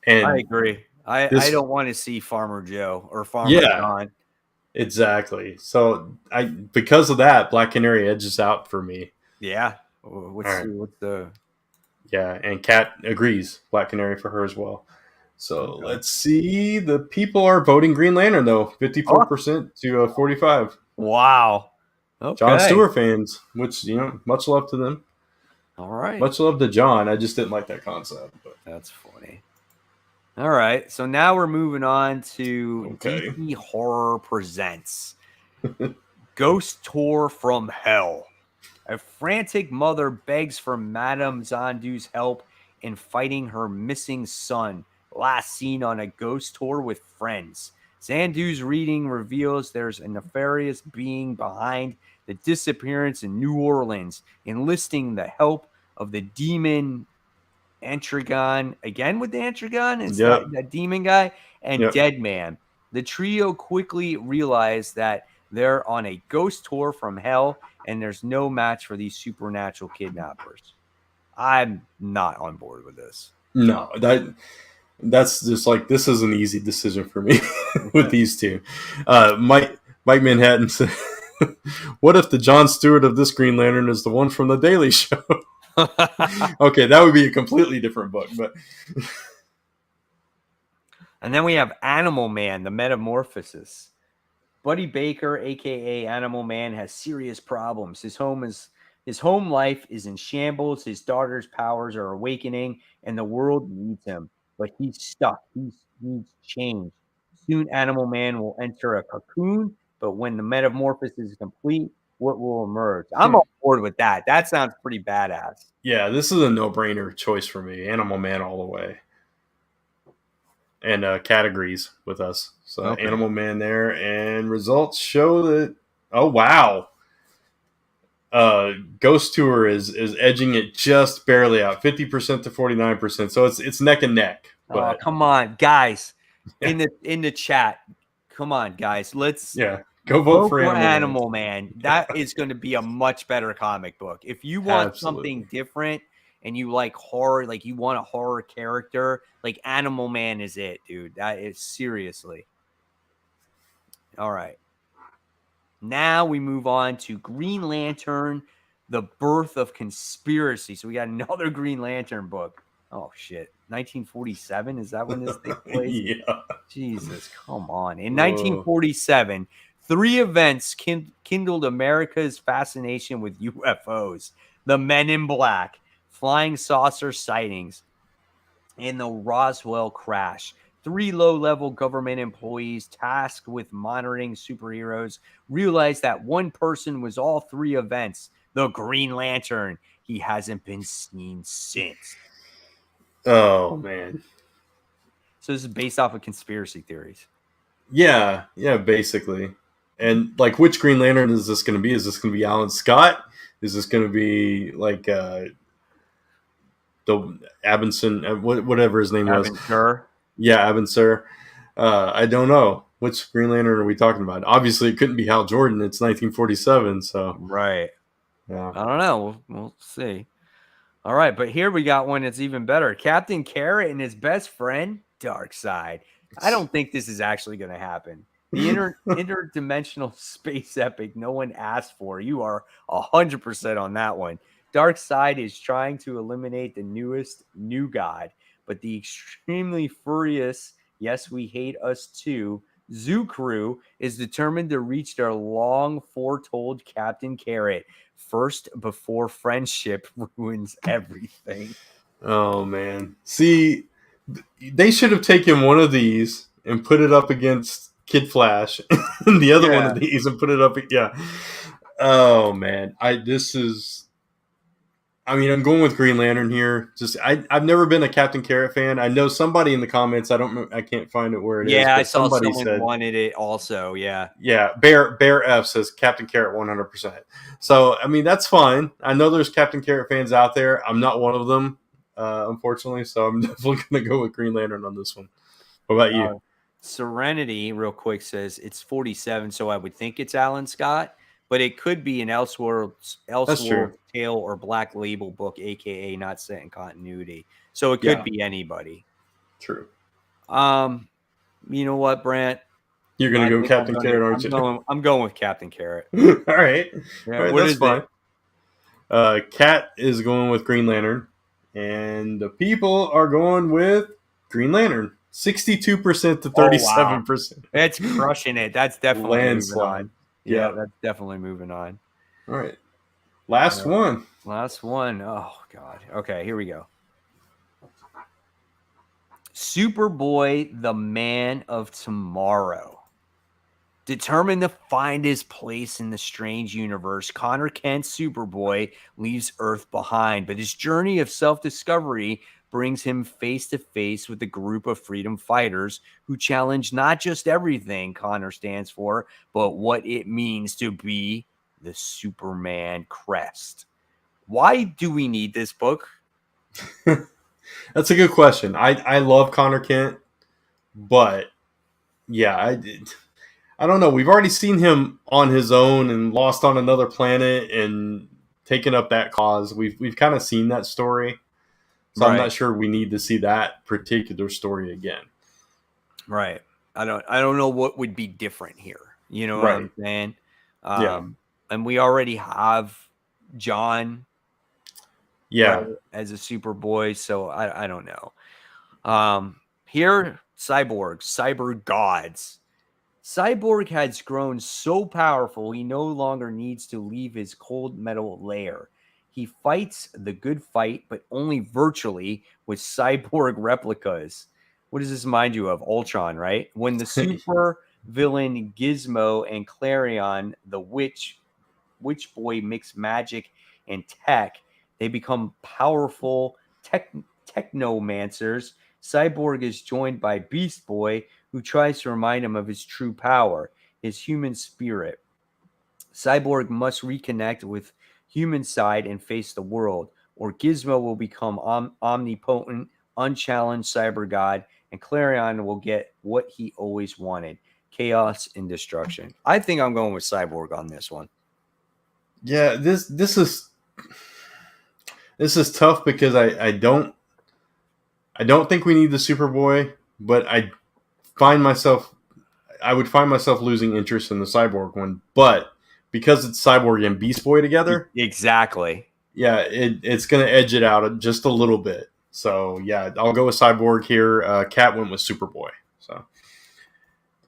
I And agree. I this, don't want to see Farmer Joe or Farmer yeah, John. exactly. So because of that, Black Canary edges out for me. Yeah. All right. What's the Yeah, and Kat agrees. Black Canary for her as well. So okay. let's see. The people are voting Green Lantern though, Oh, 54% to 45. wow. John Okay. Stewart fans, which much love to them. All right. Much love to John. I just didn't like that concept. But That's funny. All right. So now we're moving on to okay. DC Horror Presents Ghost Tour from Hell. A frantic mother begs for Madame Zandu's help in fighting her missing son, last seen on a ghost tour with friends. Zandu's reading reveals there's a nefarious being behind the disappearance in New Orleans, enlisting the help of the demon Antrigon, again with the Antrigon, it's that, Yep. that demon guy, and Yep. Dead Man. The trio quickly realize that They're on a ghost tour from hell, and there's no match for these supernatural kidnappers. I'm not on board with this. No, that's just like, this is an easy decision for me with these two. Mike Manhattan said, "What if the Jon Stewart of this Green Lantern is the one from the Daily Show?" Okay, that would be a completely different book, but. And then we have Animal Man, the Metamorphosis. Buddy Baker, aka Animal Man, has serious problems. His home life is in shambles. His daughter's powers are awakening, and the world needs him. But he's stuck. He needs change. Soon, Animal Man will enter a cocoon. But when the metamorphosis is complete, what will emerge? I'm on board with that. That sounds pretty badass. Yeah, this is a no-brainer choice for me. Animal Man all the way. And Cat agrees with us. So okay. Animal Man there. And results show that, oh, wow. Ghost Tour is edging it just barely out, 50% to 49%. So it's neck and neck. But, oh, come on, guys. In the chat. Come on, guys. Let's go vote for Animal Man. That is going to be a much better comic book. If you want something different and you like horror, like you want a horror character, like Animal Man is it, dude. That is seriously. All right. Now we move on to Green Lantern, The Birth of Conspiracy. So we got another Green Lantern book. Oh, shit. 1947? Is that when this takes place? Yeah. Jesus, come on. In 1947, 3 events kindled America's fascination with UFOs. The Men in Black, flying saucer sightings, and the Roswell crash. 3 low-level government employees tasked with monitoring superheroes realized that one person was all 3 events. The Green Lantern. He hasn't been seen since. Oh, man. So this is based off of conspiracy theories. Yeah, basically. And, like, which Green Lantern is this going to be? Is this going to be Alan Scott? Is this going to be, like, the Abinson, whatever his name was? Abinson. Yeah, Abinson. I don't know. Which Green Lantern are we talking about? Obviously, it couldn't be Hal Jordan. It's 1947, so. Right. Yeah. I don't know. We'll see. All right, but here we got one that's even better. Captain Carrot and his best friend, Darkseid. I don't think this is actually going to happen. The interdimensional space epic no one asked for. You are 100% on that one. Darkseid is trying to eliminate the newest new god, but the extremely furious, yes, we hate us too, Zoo Crew is determined to reach their long foretold Captain Carrot first before friendship ruins everything. Oh, man. See, they should have taken one of these and put it up against Kid Flash and the other one of these and put it up. Yeah. Oh, man. I'm going with Green Lantern here. I've never been a Captain Carrot fan. I know somebody in the comments. I can't find it where it is. Yeah, I saw someone wanted it also. Yeah. Yeah. Bear F says Captain Carrot 100%. So, that's fine. I know there's Captain Carrot fans out there. I'm not one of them, unfortunately. So I'm definitely going to go with Green Lantern on this one. What about you? Serenity, real quick, says it's 47. So I would think it's Alan Scott. But it could be an Elseworld Tale or Black Label book, a.k.a. not set in continuity. So it could be anybody. True. You know what, Brant? You're going to go Captain Carrot, aren't you? I'm going with Captain Carrot. All right. Yeah, all right, that's fine. Cat is going with Green Lantern. And the people are going with Green Lantern. 62% to 37%. Wow. That's crushing it. That's definitely landslide. Yeah, that's definitely moving on. All right. Last one. Oh, God. Okay, here we go. Superboy, the Man of Tomorrow. Determined to find his place in the strange universe, Connor Kent's Superboy leaves Earth behind, but his journey of self-discovery brings him face to face with a group of freedom fighters who challenge not just everything Connor stands for, but what it means to be the Superman crest. Why do we need this book? That's a good question. I love Connor Kent, but yeah, I don't know. We've already seen him on his own and lost on another planet and taken up that cause. We've kind of seen that story, so I'm Right. not sure we need to see that particular story again. Right. I don't know what would be different here. You know what Right. I'm saying? Yeah. And we already have John, right, Yeah. as a Superboy, so I don't know. Here, cyber gods. Cyborg has grown so powerful he no longer needs to leave his cold metal lair. He fights the good fight, but only virtually with cyborg replicas. What does this remind you of? Ultron, right? When the super villain Gizmo and Clarion, the witch boy, mix magic and tech, they become powerful technomancers. Cyborg is joined by Beast Boy, who tries to remind him of his true power, his human spirit. Cyborg must reconnect with human side and face the world, or Gizmo will become omnipotent, unchallenged cyber god, and Clarion will get what he always wanted: chaos and destruction. I think I'm going with Cyborg on this one. Yeah. This is tough because I don't think we need the Superboy, but I would find myself losing interest in the Cyborg one. But because it's Cyborg and Beast Boy together, Exactly. yeah, it's going to edge it out just a little bit. So yeah, I'll go with Cyborg here. Cat went with Superboy. So,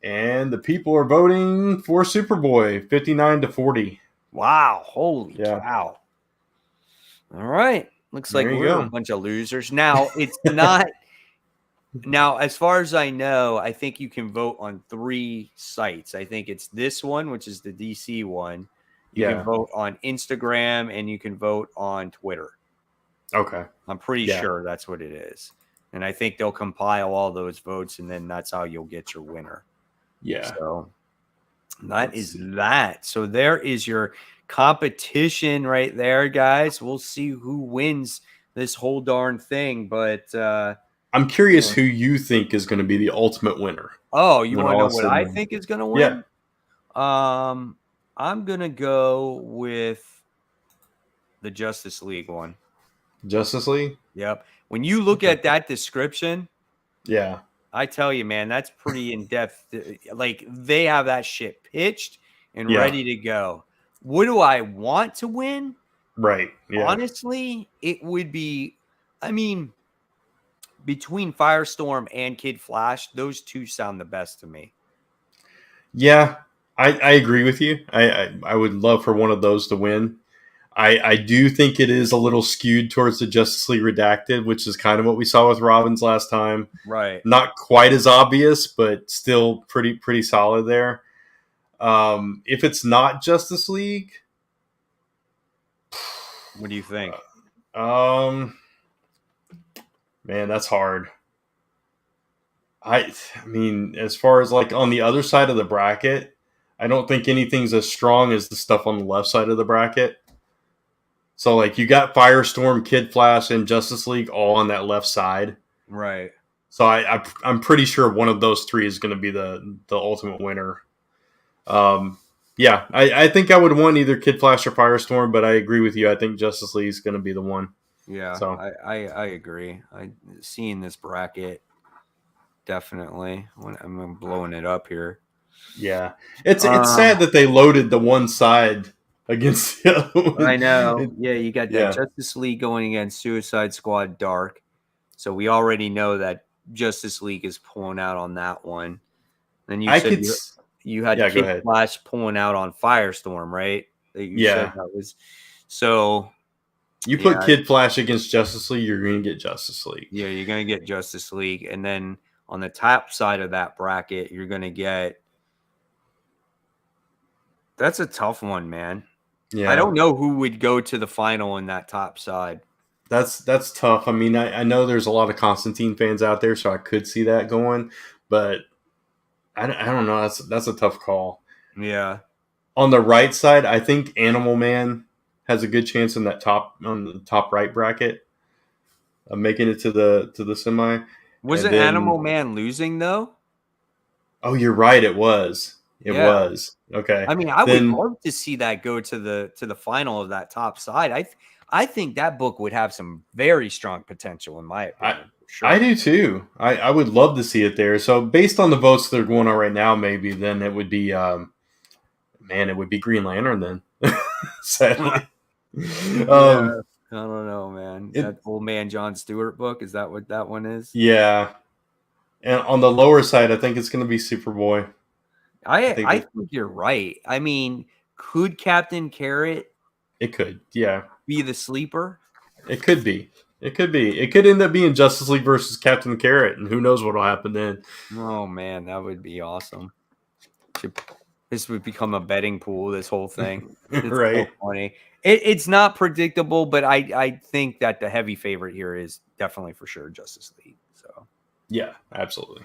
and the people are voting for Superboy, 59-40. Wow. Holy Yeah, cow. All right. Looks like there you we're a go. bunch of losers. Now, it's not. Now, as far as I know, I think you can vote on 3 sites. I think it's this one, which is the DC one. You can Yeah. vote on Instagram and you can vote on Twitter. Okay. I'm pretty Yeah. sure that's what it is. And I think they'll compile all those votes and then that's how you'll get your winner. Yeah. So that Let's is see. that. So there is your competition right there, guys. We'll see who wins this whole darn thing. But I'm curious who you think is going to be the ultimate winner oh, you when want to all know is what said and I done. think is going to Yeah. win? I'm gonna go with the Justice League one. Justice League. Yep. When you look Okay. at that description, Yeah. I tell you, man, that's pretty in depth. Like they have that shit pitched and Yeah. ready to go. What do I want to win? Right. Yeah. Honestly, it would be. I mean, between Firestorm and Kid Flash, those two sound the best to me. Yeah. I agree with you. I would love for one of those to win. I do think it is a little skewed towards the Justice League Redacted, which is kind of what we saw with Robin's last time. Right. Not quite as obvious, but still pretty solid there. If it's not Justice League, What do you think? um, man, that's hard. I mean, as far as like on the other side of the bracket, I don't think anything's as strong as the stuff on the left side of the bracket. So like you got Firestorm, Kid Flash, and Justice League all on that left side. Right. So I'm pretty sure one of those three is going to be the ultimate winner. Um, yeah, I think I would want either Kid Flash or Firestorm, but I agree with you. I think Justice League is going to be the one. Yeah, So I agree. I seeing this bracket definitely. I'm blowing it up here. yeah, it's Um, sad that they loaded the one side against the other I one. know. Yeah, you got that Yeah, Justice League going against Suicide Squad Dark. So we already know that Justice League is pulling out on that one. Then you I said could. you had Yeah, go Kid ahead. Flash pulling out on Firestorm, right? That you said Yeah, that was so. you put Yeah, Kid Flash against Justice League, you're going to get Justice League. yeah, you're gonna get Justice League, and then on the top side of that bracket, you're gonna get. That's a tough one, man. I Yeah, don't know who would go to the final in that top side. that's tough. I mean, I know there's a lot of Constantine fans out there, so I could see that going, but I don't know. That's a tough call. Yeah. On the right side, I think Animal Man has a good chance in that on the top right bracket of making it to the semi. And Wasn't then Animal Man losing though? oh, you're right, it was. It Yeah. was. Okay. I mean, I would Then love to see that go to the final of that top side. I think that book would have some very strong potential, in my I opinion, for I sure. do too. I would love to see it there. So based on the votes that are going on right now, maybe then it would be man, it would be Green Lantern then. Sadly. Yeah, Um I don't know, man. it That old man John Stewart book, is that what that one is? yeah. And on the lower side, I think it's gonna be Superboy. I think I that think you're right. I mean, could Captain Carrot it could. Yeah. be the sleeper? It could be. It could be. It could end up being Justice League versus Captain Carrot, and who knows what'll happen then. Oh man, that would be awesome. Should This would become a betting pool, this whole thing. It's so Right? funny. It's not predictable, but I think that the heavy favorite here is definitely for sure Justice League. So, Yeah, absolutely.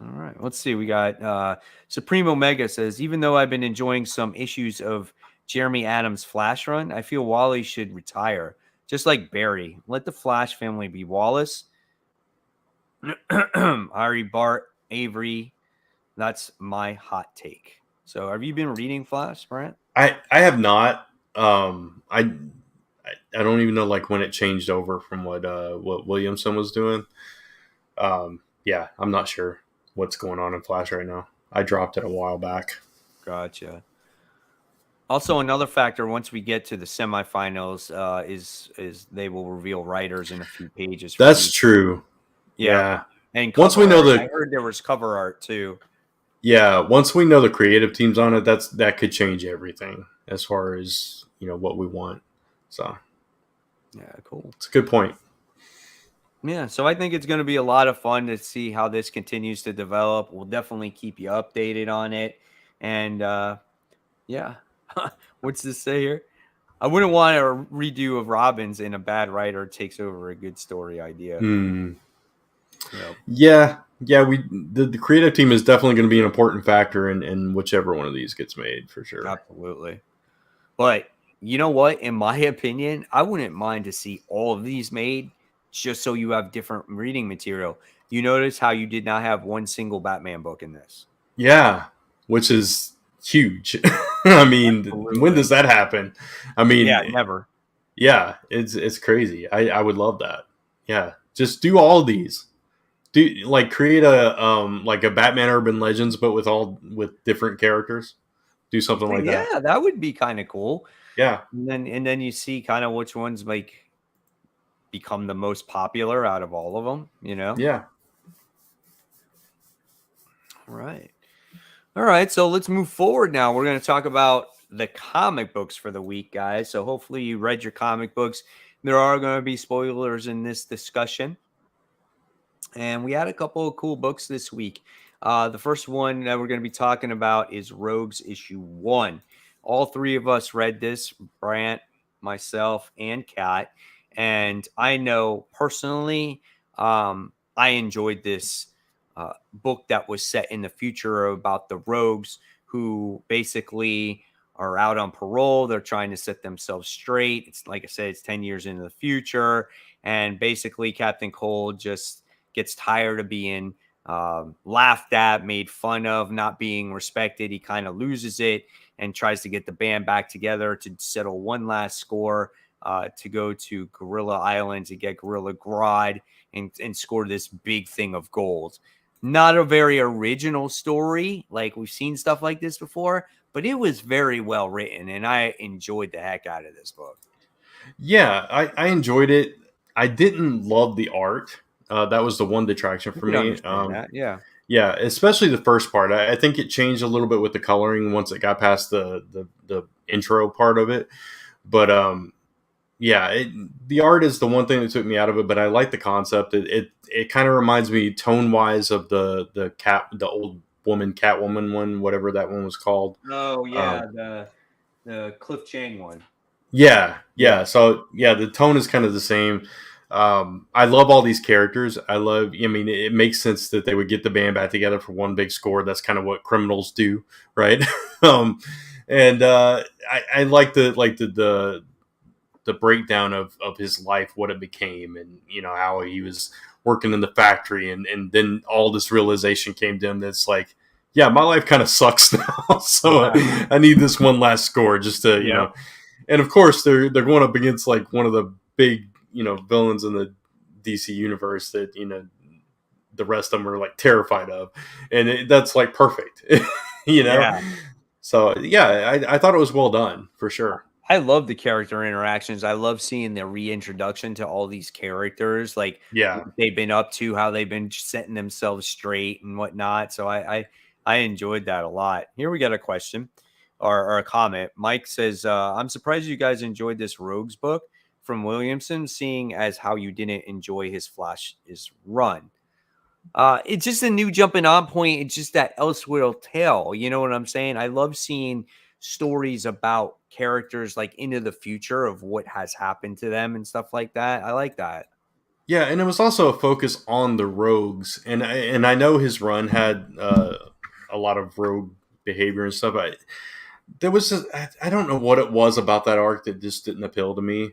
all right, let's see. We got Supreme Omega says, even though I've been enjoying some issues of Jeremy Adams' Flash run, I feel Wally should retire, just like Barry. Let the Flash family be Wallace, Ari, Bart, Avery. That's my hot take. So, have you been reading Flash, Brent? I have not. I don't even know like when it changed over from what Williamson was doing. Yeah, I'm not sure what's going on in Flash right now. I dropped it a while back. Gotcha. Also, another factor once we get to the semifinals is they will reveal writers in a few pages for That's each. true. Yeah, Yeah. and Once cover we know art. I the heard there was cover art too. yeah, once we know the creative teams on it, that could change everything as far as what we want. So Yeah, cool. it's a good point. Yeah, so I think it's going to be a lot of fun to see how this continues to develop. We'll definitely keep you updated on it. And yeah, what's this say here? I wouldn't want a redo of Robin's and a bad writer takes over a good story idea. Hmm. Yep. Yeah. The creative team is definitely going to be an important factor in whichever one of these gets made for sure. Absolutely. But you know what? In my opinion, I wouldn't mind to see all of these made just so you have different reading material. You notice how you did not have one single Batman book in this. Yeah, which is huge. I mean, when Absolutely. does that happen? I Yeah, mean, never. yeah, it's crazy. I would love that. Yeah, just do all of these. Do like create a like a Batman Urban Legends, but with different characters. Do something like that. Yeah, that would be kind of cool. Yeah, And then you see kind of which ones like become the most popular out of all of them, you know? yeah. All right. All right, so let's move forward now. We're going to talk about the comic books for the week, guys. So hopefully you read your comic books. There are going to be spoilers in this discussion. And we had a couple of cool books this week. The first one that we're going to be talking about is Rogues Issue 1. All three of us read this, Brant, myself, and Kat. And I know personally, I enjoyed this book that was set in the future about the rogues who basically are out on parole. They're trying to set themselves straight. It's like I said, it's 10 years into the future. And basically, Captain Cold just gets tired of being laughed at, made fun of, not being respected. He kind of loses it and tries to get the band back together to settle one last score to go to Gorilla Island to get Gorilla Grodd and score this big thing of gold. Not a very original story. Like we've seen stuff like this before, but it was very well written and I enjoyed the heck out of this book. Yeah, I enjoyed it. I didn't love the art. That was the one detraction I for can me. understand that. Yeah. Yeah, especially the first part. I think it changed a little bit with the coloring once it got past the intro part of it. But yeah, the art is the one thing that took me out of it. But I like the concept. It kind of reminds me tone wise of the old woman Catwoman one, whatever that one was called. Oh yeah, Um, the Cliff Chang one. yeah. Yeah. So yeah, the tone is kind of the same. I love all these characters. I mean, it makes sense that they would get the band back together for one big score. That's kind of what criminals do, right? um, and I like the breakdown of his life, what it became, and how he was working in the factory, and then all this realization came to him that's like yeah, my life kind of sucks now, so Yeah. I need this one last score just to, Yep. and of course they're going up against like one of the big, villains in the DC universe that the rest of them are like terrified of, and that's like perfect, you know. Yeah. So yeah, I thought it was well done for sure. I love the character interactions. I love seeing the reintroduction to all these characters, like Yeah, what they've been up to, how they've been setting themselves straight and whatnot. So I enjoyed that a lot. Here we got a question or a comment. Mike says, "I'm surprised you guys enjoyed this Rogues book from Williamson, seeing as how you didn't enjoy his Flash's run." It's just a new jumping on point. It's just that Elseworld tale. You know what I'm saying? I love seeing stories about characters like into the future of what has happened to them and stuff like that. I like that. yeah, and it was also a focus on the rogues, and I know his run had a lot of rogue behavior and stuff. There was I don't know what it was about that arc that just didn't appeal to me.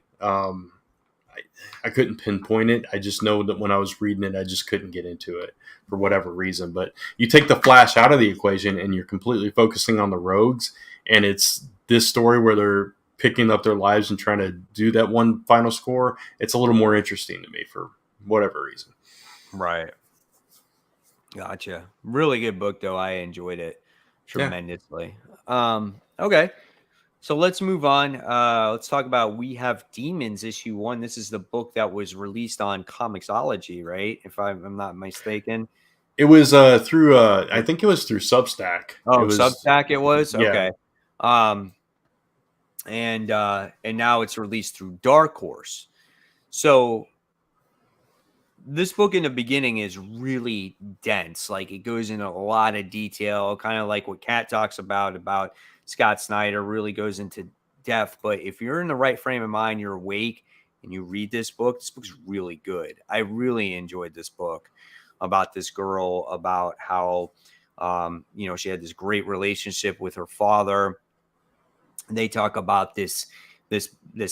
I couldn't pinpoint it. I just know that when I was reading it, I just couldn't get into it for whatever reason. But you take the Flash out of the equation, and you're completely focusing on the rogues, and it's this story where they're picking up their lives and trying to do that one final score. It's a little more interesting to me for whatever reason. Right. Gotcha. Really good book though. I enjoyed it Yeah, tremendously. Okay. So let's move on. Let's talk about We Have Demons issue 1. This is the book that was released on Comixology, right? If I'm not mistaken. it was through I think it was through Substack. It Oh, was Substack it was? yeah, Okay. Um, and now it's released through Dark Horse. So this book in the beginning is really dense. Like it goes into a lot of detail, kind of like what Kat talks about Scott Snyder really goes into depth. But if you're in the right frame of mind, you're awake and you read this book's really good. I really enjoyed this book about this girl, about how she had this great relationship with her father. They talk about this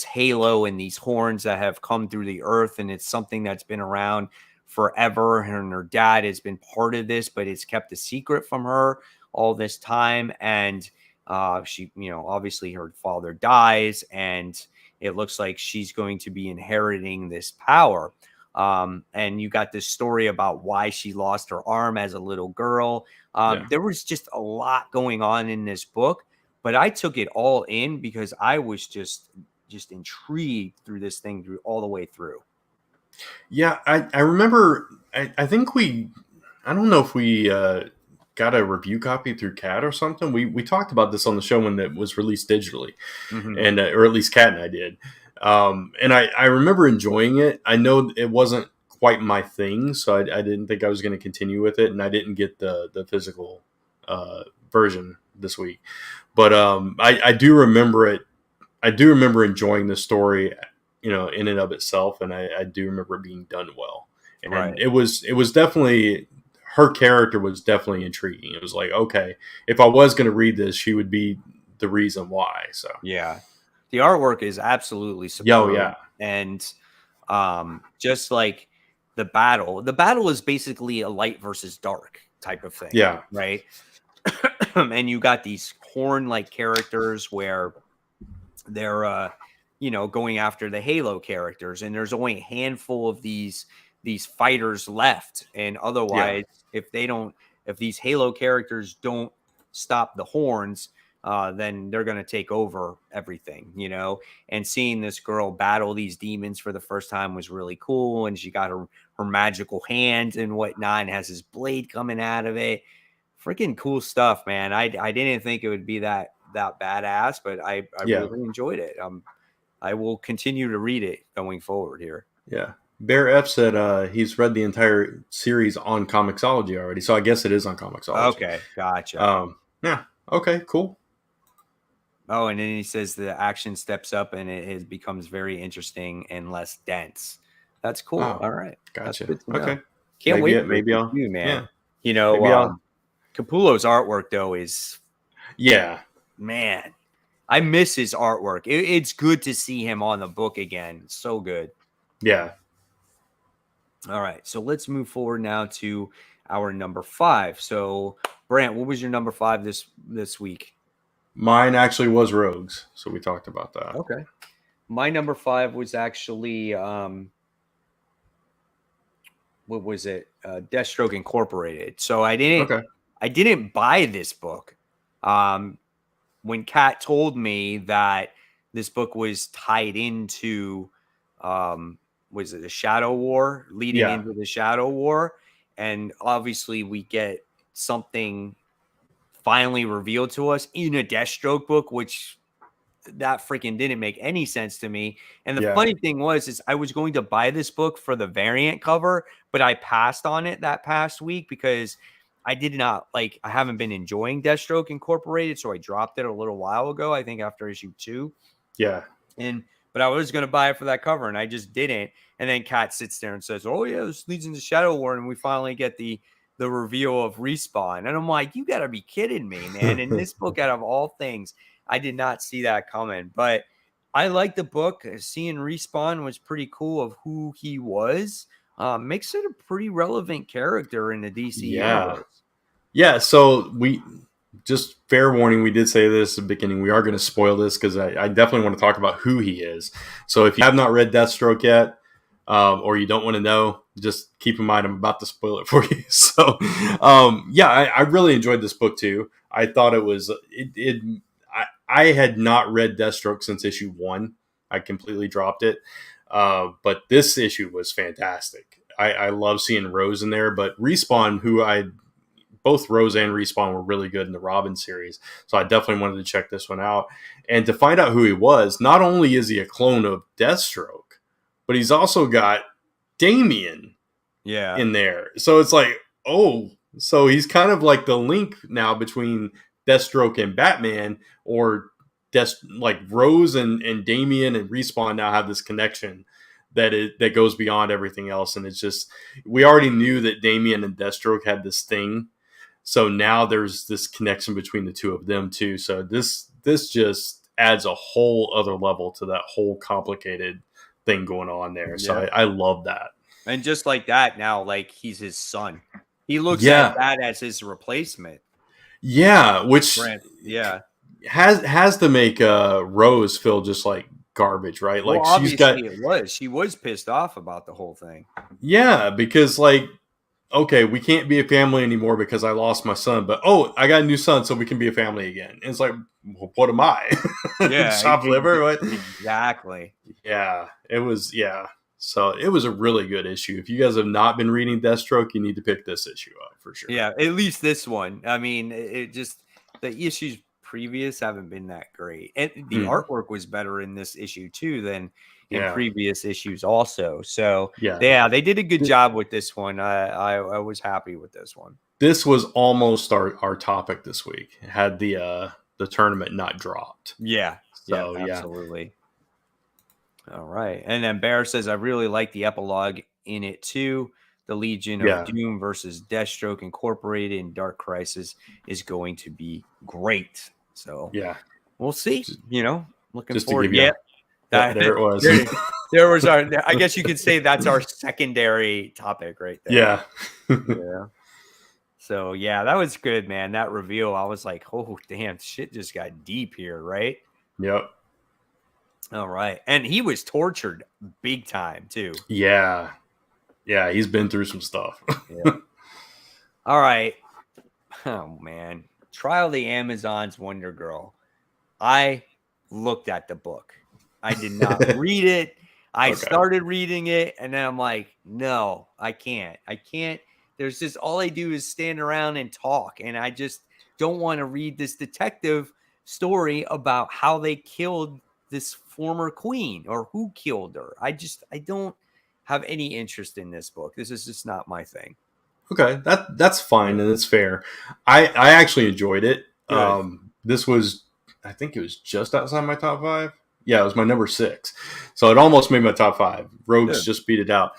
halo and these horns that have come through the earth, and it's something that's been around forever, and her dad has been part of this, but it's kept a secret from her all this time. And she, obviously her father dies, and it looks like she's going to be inheriting this power. And you got this story about why she lost her arm as a little girl. yeah. There was just a lot going on in this book, but I took it all in because I was just intrigued through this thing through all the way through. Yeah, I remember. I think I don't know if we got a review copy through Cat or something. We talked about this on the show when it was released digitally, Mm-hmm. and or at least Cat and I did. And I remember enjoying it. I know it wasn't quite my thing, so I didn't think I was going to continue with it, and I didn't get the physical version this week. But I do remember it. I do remember enjoying the story, in and of itself, and I do remember it being done well. And Right. it was definitely, her character was definitely intriguing. It was like, okay, if I was going to read this, she would be the reason why. So Yeah. The artwork is absolutely yo, superb. yeah, And just like the battle is basically a light versus dark type of thing, yeah, right? And you got these horn like characters where they're going after the Halo characters, and there's only a handful of these fighters left, and yeah, otherwise if these Halo characters don't stop the horns, then they're going to take over everything, and seeing this girl battle these demons for the first time was really cool. And she got her magical hand and whatnot, and has this blade coming out of it. Freaking cool stuff, man. I didn't think it would be that badass, but I yeah, really enjoyed it. I will continue to read it going forward here. yeah. Bear F said he's read the entire series on Comixology already, so I guess it is on Comixology. Okay, gotcha. Yeah. Okay. Cool. Oh, and then he says the action steps up and becomes very interesting and less dense. That's cool. Oh, All right, that's gotcha. good to know. Okay. Can't wait for Maybe issue I'll. 2, Yeah. man. Maybe I'll. Capullo's artwork though is, Yeah. man, I miss his artwork. It's good to see him on the book again. So good. Yeah. All right, so let's move forward now to our number 5. So Brant, what was your number 5 this week? Mine actually was Rogues, so we talked about that. Okay. My number 5 was actually what was it? Deathstroke Incorporated. So I didn't buy this book. When Kat told me that this book was tied into was it the Shadow War, leading into the Shadow War, and obviously we get something finally revealed to us in a Deathstroke book, which that freaking didn't make any sense to me. And the funny thing is I was going to buy this book for the variant cover, but I passed on it that past week because I did not I haven't been enjoying Deathstroke Incorporated, so I dropped it a little while ago, I think after issue 2. Yeah. But I was going to buy it for that cover, and I just didn't. And then Kat sits there and says, "Oh yeah, this leads into Shadow War," and we finally get the reveal of Respawn. And I'm like, you got to be kidding me, man! In this book, out of all things, I did not see that coming. But I like the book. Seeing Respawn was pretty cool of who he was. Makes it a pretty relevant character in the DC universe. Yeah. So just fair warning, we did say this at the beginning. We are going to spoil this because I definitely want to talk about who he is. So if you have not read Deathstroke yet, or you don't want to know, just keep in mind I'm about to spoil it for you. So, I really enjoyed this book too. I thought it was I had not read Deathstroke since issue 1. I completely dropped it, but this issue was fantastic. I love seeing Rose in there, but Respawn, both Rose and Respawn were really good in the Robin series. So I definitely wanted to check this one out. And to find out who he was, not only is he a clone of Deathstroke, but he's also got Damian in there. So it's like, so he's kind of like the link now between Deathstroke and Batman, or Rose and Damian and Respawn now have this connection that goes beyond everything else. And it's just, we already knew that Damian and Deathstroke had this thing. So now there's this connection between the two of them too. So this just adds a whole other level to that whole complicated thing going on there. So I love that. And just like that, now he's his son. He looks at that as his replacement. Yeah, which has to make Rose feel just like garbage, right? Well, obviously she was pissed off about the whole thing. Yeah, because okay, we can't be a family anymore because I lost my son, but I got a new son, so we can be a family again. And it's like, well, what am I? Chopped liver? What? Exactly. Yeah, it was. Yeah, so it was a really good issue. If you guys have not been reading Deathstroke, you need to pick this issue up for sure. Yeah, at least this one. I mean, it just, the issues previous haven't been that great, and the artwork was better in this issue too than in previous issues also. So they did a good job with this one. I was happy with this one. This was almost our topic this week, had the tournament not dropped. So absolutely. All right. And then Bear says, I really like the epilogue in it too. The Legion of Doom versus Deathstroke Incorporated in Dark Crisis is going to be great. So we'll see. Looking forward. There it was. There was I guess you could say that's our secondary topic right there. So that was good, man. That reveal, I was like, oh damn, shit just got deep here, right? Yep. All right. And he was tortured big time too. Yeah, he's been through some stuff. All right. Oh man. Trial of the Amazons Wonder Girl. I looked at the book. I did not read it. I started reading it, and then I'm like, no, I can't. There's just, all I do is stand around and talk, and I just don't want to read this detective story about how they killed this former queen or who killed her. I don't have any interest in this book. This is just not my thing. Okay, that's fine and it's fair. I actually enjoyed it. This was, I think it was just outside my top 5. Yeah, it was my number 6, so it almost made my top 5. Rogues just beat it out.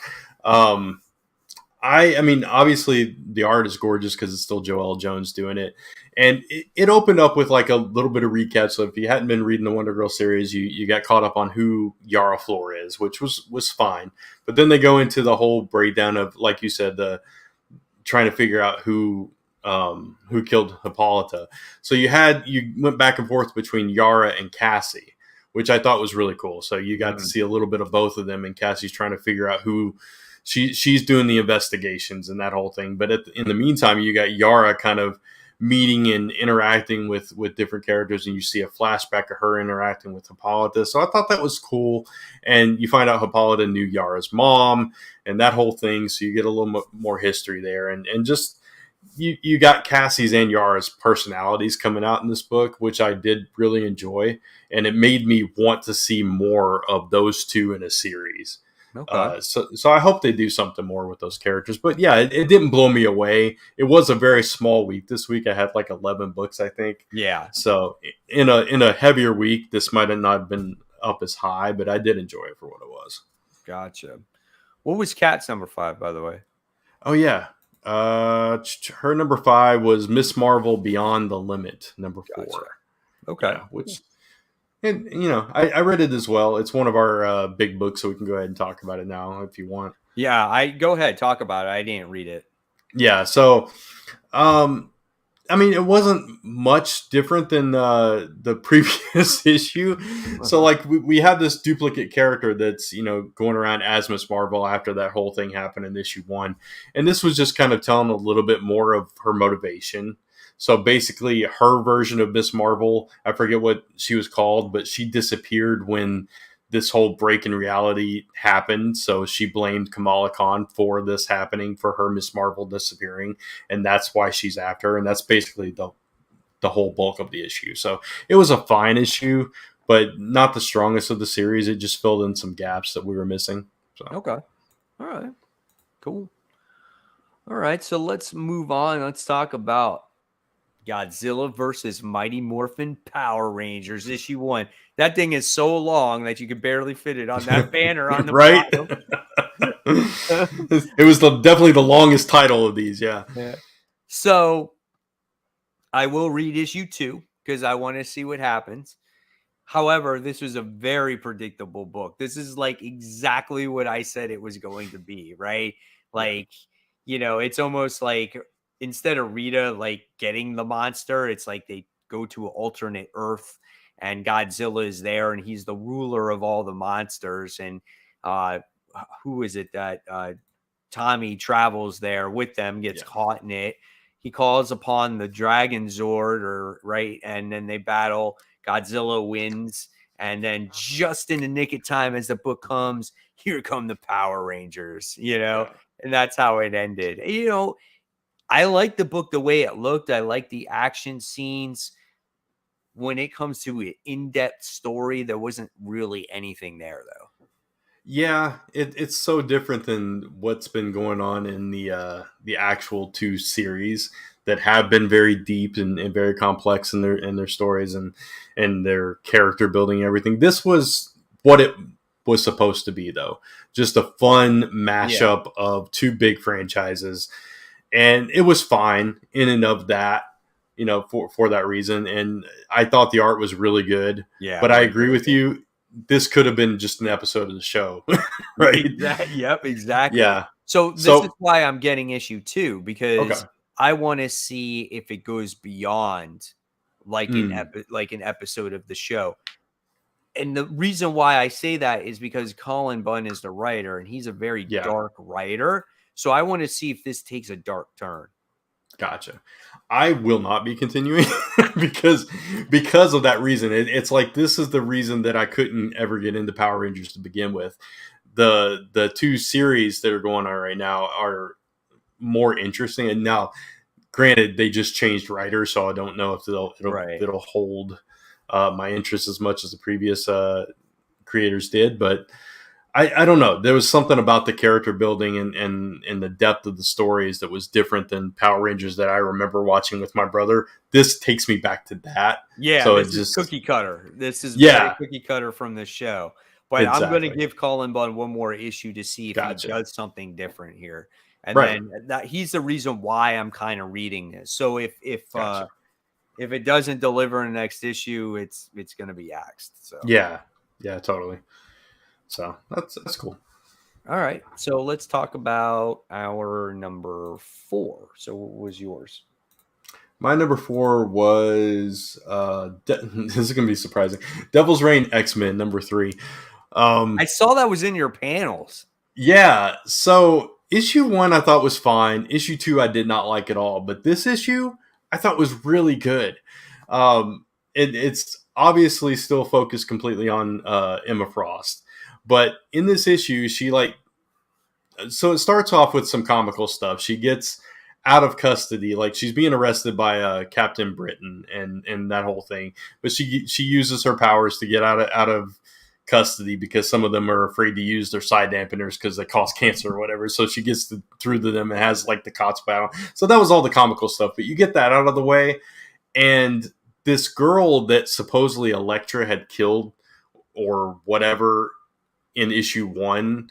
I mean, obviously the art is gorgeous because it's still Joelle Jones doing it, and it opened up with a little bit of recap. So if you hadn't been reading the Wonder Girl series, you got caught up on who Yara Flor is, which was fine. But then they go into the whole breakdown of, like you said, the trying to figure out who who killed Hippolyta. So you went back and forth between Yara and Cassie, which I thought was really cool. So you got to see a little bit of both of them, and Cassie's trying to figure out who she's doing the investigations and that whole thing. But in the meantime, you got Yara kind of meeting and interacting with different characters, and you see a flashback of her interacting with Hippolyta. So I thought that was cool, and you find out Hippolyta knew Yara's mom and that whole thing. So you get a little more history there, and just you got Cassie's and Yara's personalities coming out in this book, which I did really enjoy, and it made me want to see more of those two in a series. Okay. So I hope they do something more with those characters. But yeah, it didn't blow me away. It was a very small week this week. I had like 11 books, I think. Yeah. So in a heavier week, this might have not been up as high, but I did enjoy it for what it was. Gotcha. What was Kat's number 5, by the way? Oh yeah. Her number 5 was Miss Marvel Beyond the Limit, number 4. Gotcha. Okay. Yeah, which, and I read it as well. It's one of our big books, so we can go ahead and talk about it now if you want. Yeah, I go ahead, talk about it. I didn't read it. Yeah, so I mean, it wasn't much different than the previous issue. So, like, we have this duplicate character that's, going around as Miss Marvel after that whole thing happened in issue 1. And this was just kind of telling a little bit more of her motivation. So, basically, her version of Miss Marvel, I forget what she was called, but she disappeared when this whole break in reality happened. So she blamed Kamala Khan for this happening, for her Miss Marvel disappearing. And that's why she's after her. And that's basically the whole bulk of the issue. So it was a fine issue, but not the strongest of the series. It just filled in some gaps that we were missing. So. Okay. All right. Cool. All right. So let's move on. Let's talk about Godzilla versus Mighty Morphin Power Rangers, issue 1. That thing is so long that you could barely fit it on that banner on the right? bottom. It was definitely the longest title of these, yeah. So I will read issue 2 because I want to see what happens. However, this was a very predictable book. This is like exactly what I said it was going to be, right? Like, it's almost like instead of Rita like getting the monster, it's like they go to an alternate Earth and Godzilla is there and he's the ruler of all the monsters. And who is it that Tommy travels there with them, gets caught in it. He calls upon the Dragon Zord, right? And then they battle. Godzilla wins. And then just in the nick of time as the book comes, here come the Power Rangers, and that's how it ended. I like the book the way it looked. I like the action scenes. When it comes to an in-depth story, there wasn't really anything there, though. Yeah, it's so different than what's been going on in the actual 2 series that have been very deep and very complex in their stories and their character building and everything. This was what it was supposed to be, though. Just a fun mashup of 2 big franchises. And it was fine in and of that, for that reason. And I thought the art was really good. Yeah. But I agree with you. This could have been just an episode of the show, right? Yep, exactly. Yeah. So this is why I'm getting issue 2, because I want to see if it goes beyond like an episode of the show. And the reason why I say that is because Colin Bunn is the writer, and he's a very dark writer. So I want to see if this takes a dark turn. Gotcha. I will not be continuing because of that reason. It's like this is the reason that I couldn't ever get into Power Rangers to begin with. The 2 series that are going on right now are more interesting. And now, granted, they just changed writers, so I don't know if it'll hold my interest as much as the previous creators did. But I don't know. There was something about the character building and the depth of the stories that was different than Power Rangers that I remember watching with my brother. This takes me back to that. Yeah, so this is cookie cutter. This is very cookie cutter from the show. But exactly. I'm going to give Colin Bunn one more issue to see if he does something different here. And then he's the reason why I'm kind of reading this. So if it doesn't deliver in the next issue, it's going to be axed. So yeah, totally. So that's cool. All right. So let's talk about our number 4. So what was yours? My number 4 was this is gonna be surprising. Devil's Reign X-Men number 3. I saw that was in your panels. Yeah, so issue 1 I thought was fine. Issue 2 I did not like at all, but this issue I thought was really good. It's obviously still focused completely on Emma Frost, but in this issue she so it starts off with some comical stuff. She gets out of custody, like she's being arrested by Captain Britain and that whole thing. But she uses her powers to get out of custody because some of them are afraid to use their side dampeners because they cause cancer or whatever. So she gets through to them and has like the COTS battle. So that was all the comical stuff. But you get that out of the way, and this girl that supposedly Elektra had killed or whatever in issue 1.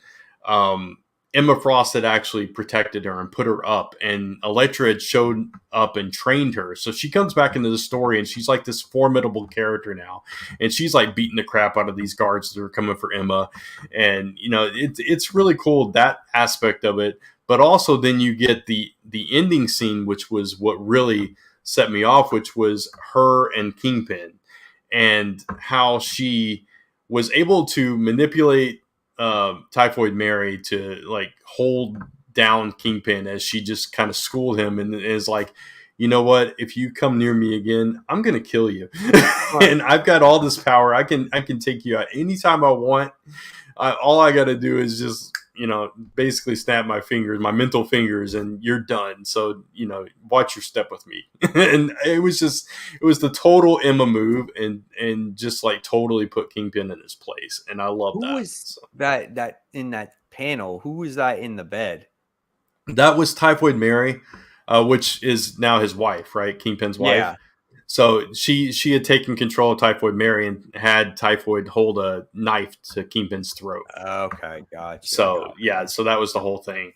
Emma Frost had actually protected her and put her up, and Elektra had showed up and trained her. So she comes back into the story, and she's like this formidable character now, and she's like beating the crap out of these guards that are coming for Emma, and it's really cool, that aspect of it. But also then you get the ending scene, which was what really set me off, which was her and Kingpin, and how she was able to manipulate Typhoid Mary to like hold down Kingpin as she just kind of schooled him and is like, you know what? If you come near me again, I'm gonna kill you. Right. And I've got all this power. I can take you out anytime I want. All I got to do is just basically snap my fingers, my mental fingers, and you're done. So watch your step with me. And it was the total Emma move, and just like totally put Kingpin in his place, and I love Who that. was So. that in that panel? Who was that in the bed? That was Typhoid Mary, which is now his wife, right? Kingpin's wife. Yeah. So she had taken control of Typhoid Mary and had Typhoid hold a knife to Kingpin's throat. Okay, gotcha. So yeah, so that was the whole thing.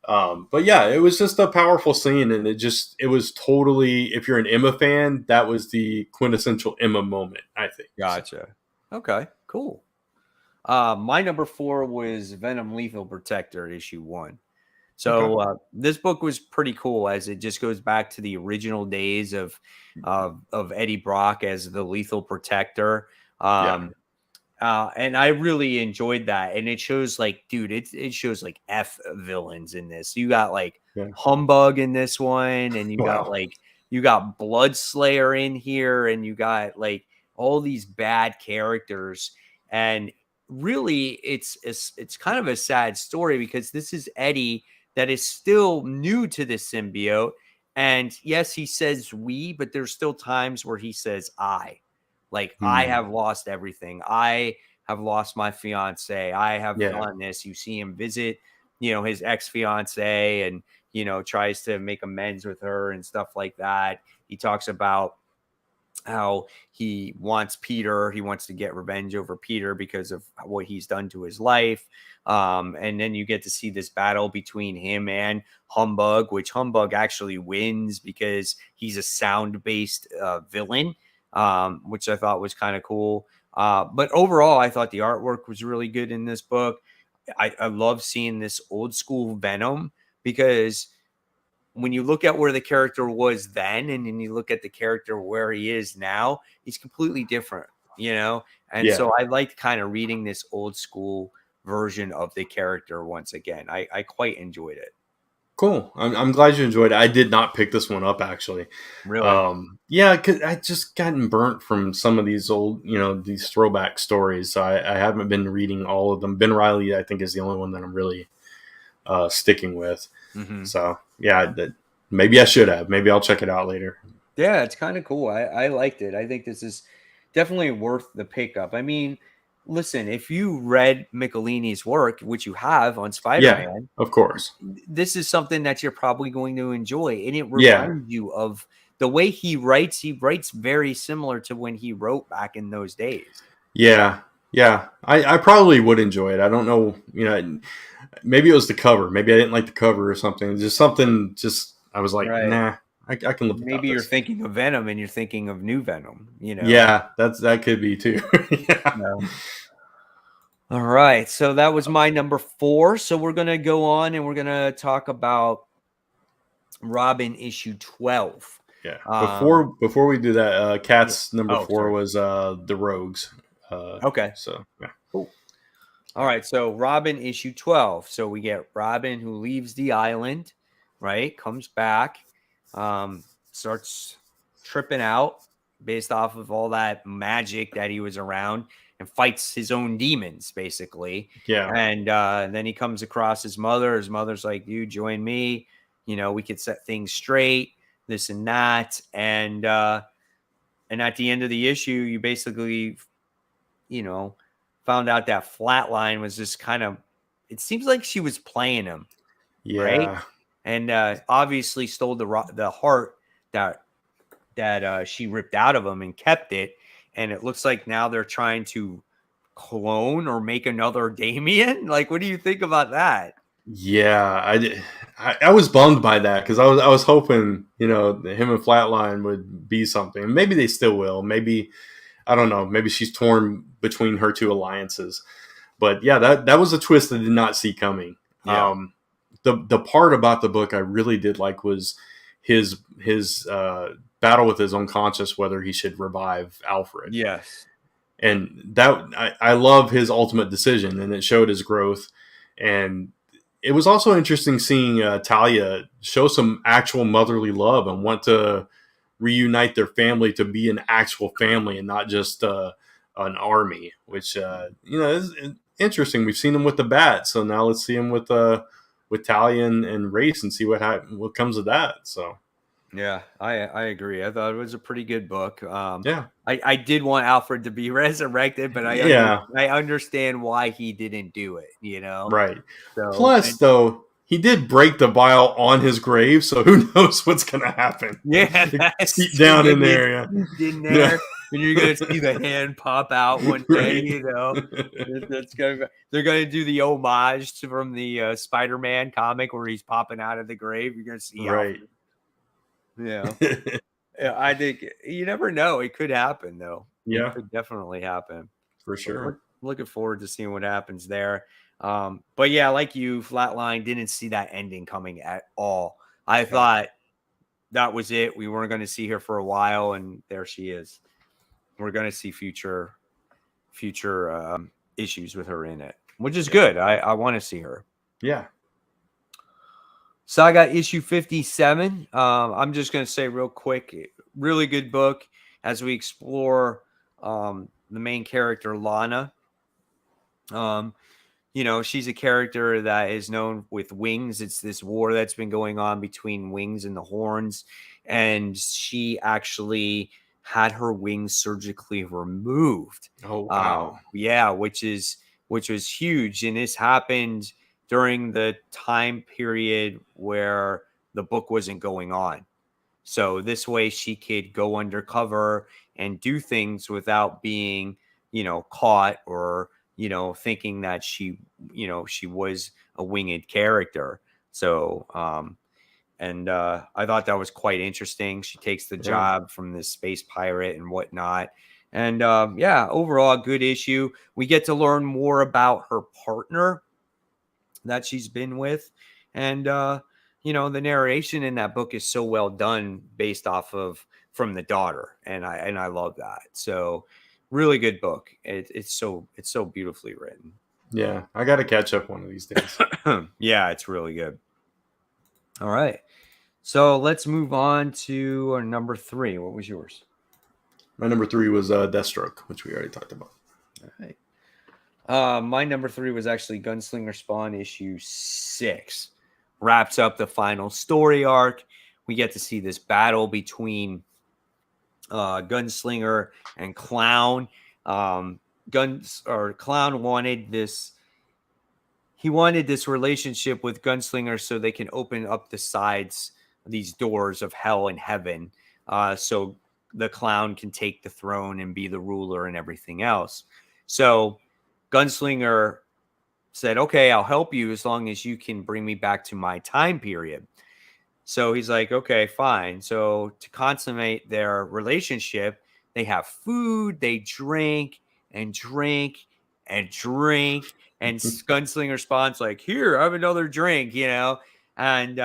But yeah, it was just a powerful scene, and it was totally. If you're an Emma fan, that was the quintessential Emma moment, I think. Gotcha. Okay, cool. My number 4 was Venom Lethal Protector issue 1. Okay. So this book was pretty cool, as it just goes back to the original days of Eddie Brock as the Lethal Protector. Yeah. And I really enjoyed that. And it shows like, dude, it shows like F villains in this. You got like Yeah. Humbug in this one, and Wow. you got Bloodslayer in here, and you got like all these bad characters. And really it's kind of a sad story, because this is Eddie that is still new to this symbiote. And yes, he says we, but there's still times where he says I. Like, I Hmm. have lost everything. I have lost my fiance. I have Yeah. done this. You see him visit, his ex fiance, and, tries to make amends with her and stuff like that. He talks about how he wants Peter. He wants to get revenge over Peter because of what he's done to his life. And then you get to see this battle between him and Humbug, which Humbug actually wins because he's a sound-based villain, which I thought was kind of cool. But overall, I thought the artwork was really good in this book. I love seeing this old school Venom, because when you look at where the character was then, and then you look at the character where he is now, he's completely different. And Yeah. so I liked kind of reading this old school version of the character once again. I quite enjoyed it. Cool. I'm glad you enjoyed it. I did not pick this one up actually. Really. Yeah, because I just gotten burnt from some of these old, these throwback stories. So I haven't been reading all of them. Ben Riley, I think, is the only one that I'm really sticking with. Mm-hmm. So yeah, maybe I should have. Maybe I'll check it out later. Yeah, it's kind of cool. I liked it. I think this is definitely worth the pickup. I mean, listen, if you read Michelini's work, which you have on Yeah, Spider-Man, of course. this is something that you're probably going to enjoy. And it Yeah, reminds you of the way he writes. He writes very similar to when he wrote back in those days. yeah, yeah. I probably would enjoy it. I don't know. Maybe it was the cover. Maybe I didn't like the cover or something. Just something. Just I was like, Right. nah. I can live without Maybe you're this. thinking of Venom and you're thinking of New Venom. Yeah, that could be too. Yeah. No. All right. So that was my number 4. So we're going to go on and we're going to talk about Robin issue 12. Yeah. Um, Before we do that, yeah. Cat's number Oh, 4 sorry. was the Rogues. Okay. So yeah. Cool. All right. So Robin issue 12. So we get Robin who leaves the island, right? Comes back, starts tripping out based off of all that magic that he was around and fights his own demons, basically. Yeah. And then he comes across his mother. His mother's like, "You join me. We could set things straight, this and that." And at the end of the issue, you basically, you know, found out that Flatline was just kind of, it seems like she was playing him, right? Yeah. And obviously stole the heart that she ripped out of him and kept it. And it looks like now they're trying to clone or make another Damien. Like, what do you think about that? Yeah, I was bummed by that because I was hoping him and Flatline would be something. Maybe they still will. Maybe I don't know. Maybe she's torn between her two alliances. But yeah, that was a twist I did not see coming. Yeah. The part about the book I really did like was his battle with his unconscious, whether he should revive Alfred. Yes. And that I love his ultimate decision, and it showed his growth. And it was also interesting seeing Talia show some actual motherly love and want to reunite their family to be an actual family and not just an army, which is interesting. We've seen him with the Bat, so now let's see him with Talia and Race and see what comes of that. So Yeah, I agree. I thought it was a pretty good book. yeah, I did want Alfred to be resurrected, but yeah, I understand why he didn't do it. right. So Plus, though, he did break the vial on his grave, so who knows what's going to happen? yeah, that's Deep down in maybe there, it's in yeah. there, and you're gonna see the hand pop out one day. Right. They're gonna do the homage from the Spider-Man comic where he's popping out of the grave. You're gonna see Right. Alfred. Yeah. Yeah, I think you never know. It could happen, though. It Yeah, could definitely happen. for But sure. looking forward to seeing what happens there. But yeah, like you, Flatline didn't see that ending coming at all. I Yeah. thought that was it. We weren't going to see her for a while, and there she is. We're going to see future issues with her in it, which is Yeah. good. I want to see her. Yeah. So I got issue 57. I'm just going to say real quick, really good book as we explore the main character, Lana. She's a character that is known with wings. It's this war that's been going on between wings and the horns. And she actually had her wings surgically removed. Oh wow. Yeah, which was huge. And this happened during the time period where the book wasn't going on. So this way she could go undercover and do things without being, caught or, thinking that she was a winged character. So, and I thought that was quite interesting. She takes the Yeah. job from this space pirate and whatnot. And yeah, overall, a good issue. We get to learn more about her partner that she's been with. And, the narration in that book is so well done based off of from the daughter. And I love that. So really good book. It's so beautifully written. Yeah. I got to catch up one of these days. Yeah, it's really good. All right. So let's move on to our number 3. What was yours? My number 3 was Deathstroke, which we already talked about. All right. My number 3 was actually Gunslinger Spawn issue 6. Wraps up the final story arc. We get to see this battle between Gunslinger and Clown. Clown wanted this. He wanted this relationship with Gunslinger so they can open up the sides, these doors of hell and heaven, so the Clown can take the throne and be the ruler and everything else. So Gunslinger said, okay, I'll help you as long as you can bring me back to my time period. So he's like, okay, fine. So to consummate their relationship, they have food, they drink and drink and drink. And Gunslinger Spawn's like, here, have another drink, And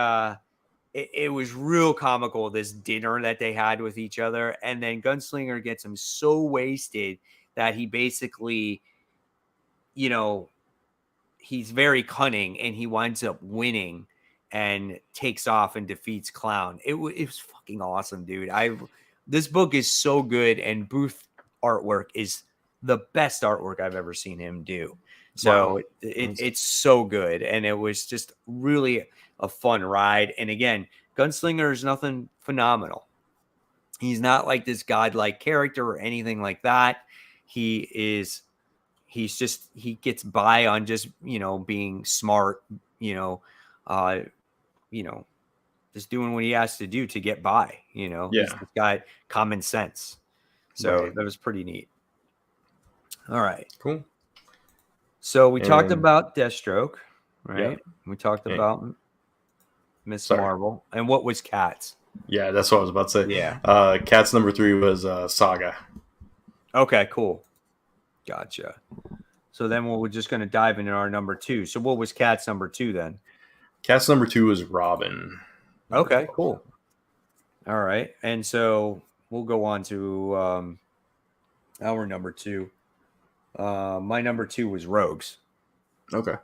it was real comical, this dinner that they had with each other. And then Gunslinger gets him so wasted that he basically, you know, he's very cunning and he winds up winning and takes off and defeats Clown. It was fucking awesome, dude. This book is so good, and Booth artwork is the best artwork I've ever seen him do. So Wow. it's so good, and it was just really a fun ride. And again, Gunslinger is nothing phenomenal. He's not like this godlike character or anything like that. He's just, he gets by on just, being smart, uh, you know, just doing what he has to do to get by, Yeah. he's just got common sense. So Right. that was pretty neat. All right. Cool. So we talked about Deathstroke, right? Yeah. We talked Yeah. about Miss Sorry. Marvel. And what was Cat's? Yeah, that's what I was about to say. Yeah. Cat's number 3 was Saga. Okay, cool. Gotcha. So then we're just going to dive into our number 2. So what was Cat's number 2 then? Cat's number 2 was Robin. Okay, cool. All right. And so we'll go on to our number 2. My number 2 was Rogues. Okay.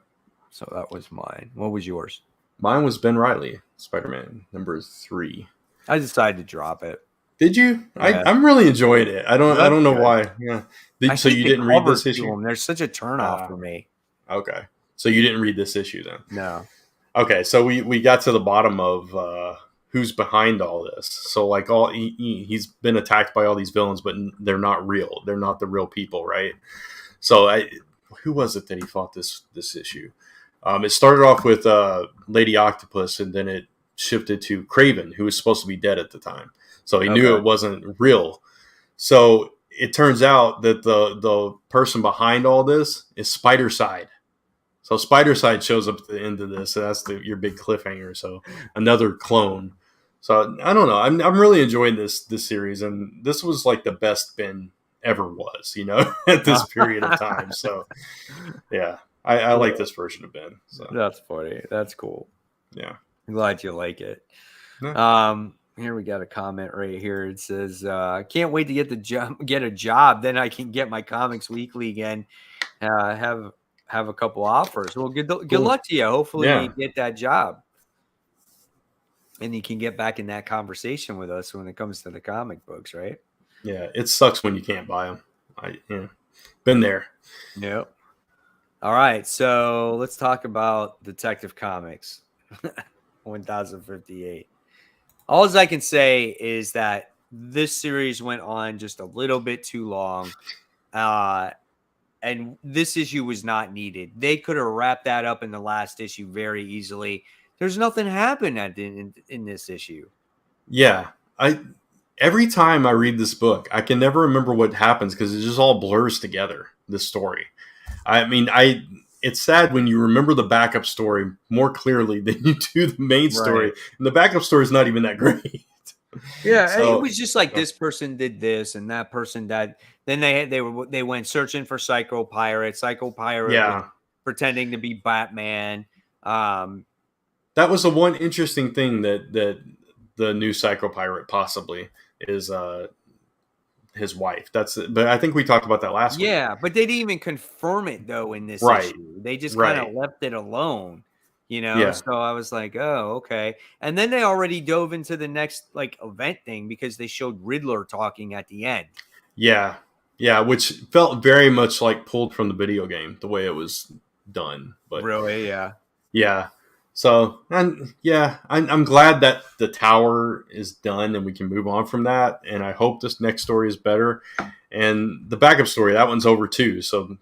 So that was mine. What was yours? Mine was Ben Reilly, Spider-Man, number 3. I decided to drop it. Did you? Yeah. I'm really enjoying it. I don't know good. why. Yeah. So you didn't read this issue? There's such a turnoff for me. Okay. So you didn't read this issue then? No. Okay. So we got to the bottom of who's behind all this. So like he's been attacked by all these villains, but they're not real. They're not the real people, right? So who was it that he fought this issue? It started off with Lady Octopus, and then it shifted to Kraven, who was supposed to be dead at the time. So he knew it wasn't real. So it turns out that the person behind all this is Spider-Side. So Spider-Side shows up at the end of this. So that's your big cliffhanger. So another clone. So I don't know. I'm really enjoying this series, and this was like the best Ben ever was, at this period of time. So yeah, I like this version of Ben. So that's funny. That's cool. Yeah, I'm glad you like it. Yeah. Here we got a comment right here. It says, "Can't wait to get a job. Then I can get my Comics Weekly again. Have a couple offers. Well, good luck to you. Hopefully, you get that job, and you can get back in that conversation with us when it comes to the comic books, right?" Yeah, it sucks when you can't buy them. Been there. Yep. All right, so let's talk about Detective Comics 1058. All I can say is that this series went on just a little bit too long, and this issue was not needed. They could have wrapped that up in the last issue very easily. There's nothing happened in this issue. Yeah, every time I read this book, I can never remember what happens because it just all blurs together, this story. I mean, it's sad when you remember the backup story more clearly than you do the main story. And the backup story is not even that great. Yeah, so, it was just like this person did this and that person died. Then they went searching for Psycho Pirate. Psycho Pirate was pretending to be Batman. That was the one interesting thing that the new Psycho Pirate possibly is his wife. But I think we talked about that last week. Yeah, but they didn't even confirm it though in this issue. They just kind of left it alone, Yeah. So I was like, oh, okay. And then they already dove into the next event thing because they showed Riddler talking at the end. Yeah, which felt very much like pulled from the video game the way it was done. But really, yeah. So, I'm glad that the tower is done and we can move on from that. And I hope this next story is better. And the backup story, that one's over too. So,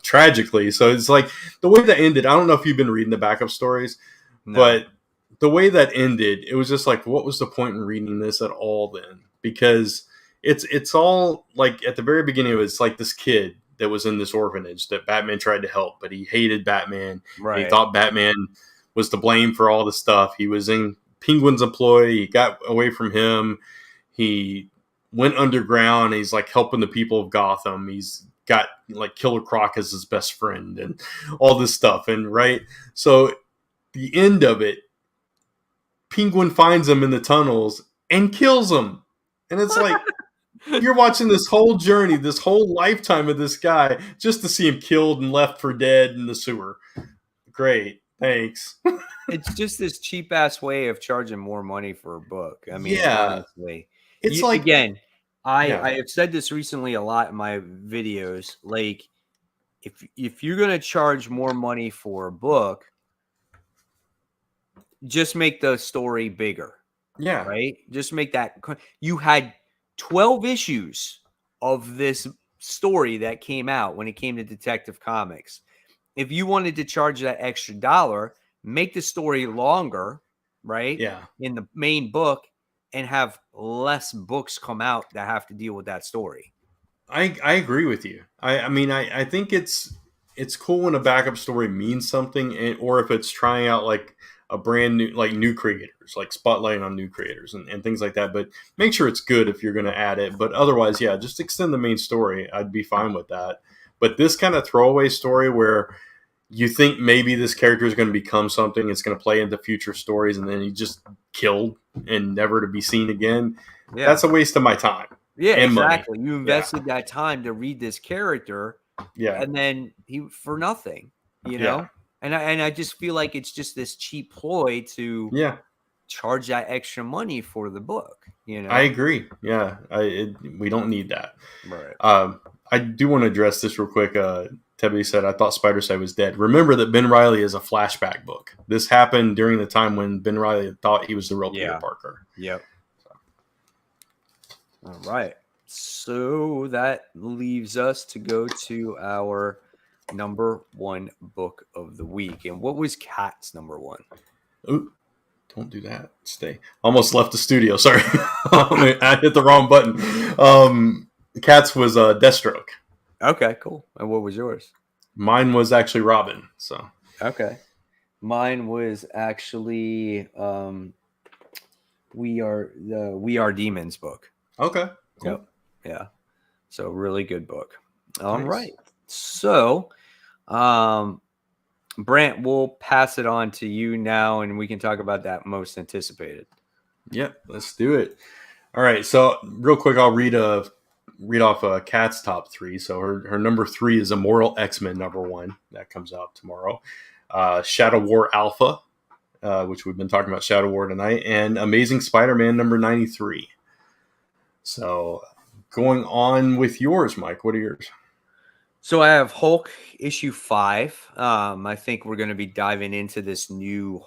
tragically. So it's like the way that ended. I don't know if you've been reading the backup stories, but the way that ended, it was just like, what was the point in reading this at all then? Because it's all like at the very beginning, it was like this kid that was in this orphanage that Batman tried to help, but he hated Batman. Right. He thought Batman was to blame for all the stuff. He was in Penguin's employ. He got away from him. He went underground. He's like helping the people of Gotham. He's got like Killer Croc as his best friend and all this stuff. And so the end of it, Penguin finds him in the tunnels and kills him. And it's like, you're watching this whole journey, this whole lifetime of this guy, just to see him killed and left for dead in the sewer. Great. Thanks. It's just this cheap ass way of charging more money for a book. I mean, Yeah. honestly, It's like, again, yeah. I have said this recently a lot in my videos. Like, if you're gonna charge more money for a book, just make the story bigger. Yeah. Right? Just make that. You had 12 issues of this story that came out when it came to Detective Comics. If you wanted to charge that extra $1, make the story longer, right? Yeah. In the main book, and have less books come out that have to deal with that story. I agree with you. I mean, I think it's cool when a backup story means something, or if it's trying out like a brand new, like new creators, like spotlighting on new creators and things like that. But make sure it's good if you're going to add it. But otherwise, yeah, just extend the main story. I'd be fine with that. But this kind of throwaway story where you think maybe this character is going to become something, it's going to play into future stories, and then he just killed and never to be seen again. Yeah. That's a waste of my time. Yeah, and exactly. Money. You invested that time to read this character, and then he for nothing, you know. Yeah. And I just feel like it's just this cheap ploy to charge that extra money for the book. You know, I agree. Yeah, we don't need that. Right. I do want to address this real quick. Tebby said, I thought Spider-Side was dead. Remember that Ben Reilly is a flashback book. This happened during the time when Ben Reilly thought he was the real Peter Parker. Yep. All right. So that leaves us to go to our number 1 book of the week. And what was Kat's number 1? Ooh, don't do that. Stay. Almost left the studio. Sorry. I hit the wrong button. Kat's was Deathstroke. Okay, cool. And what was yours? Mine was actually Robin. So okay, mine was actually We Are Demons book. Okay, cool. Yep. Yeah. So really good book. All right. So, Brant, we'll pass it on to you now, and we can talk about that most anticipated. Yep, let's do it. All right. So real quick, I'll read off Kat's top 3. So her number 3 is Immortal X-Men number 1. That comes out tomorrow. Shadow War Alpha, which we've been talking about Shadow War tonight, and Amazing Spider-Man number 93. So going on with yours, Mike, what are yours? So I have Hulk issue 5. I think we're going to be diving into this new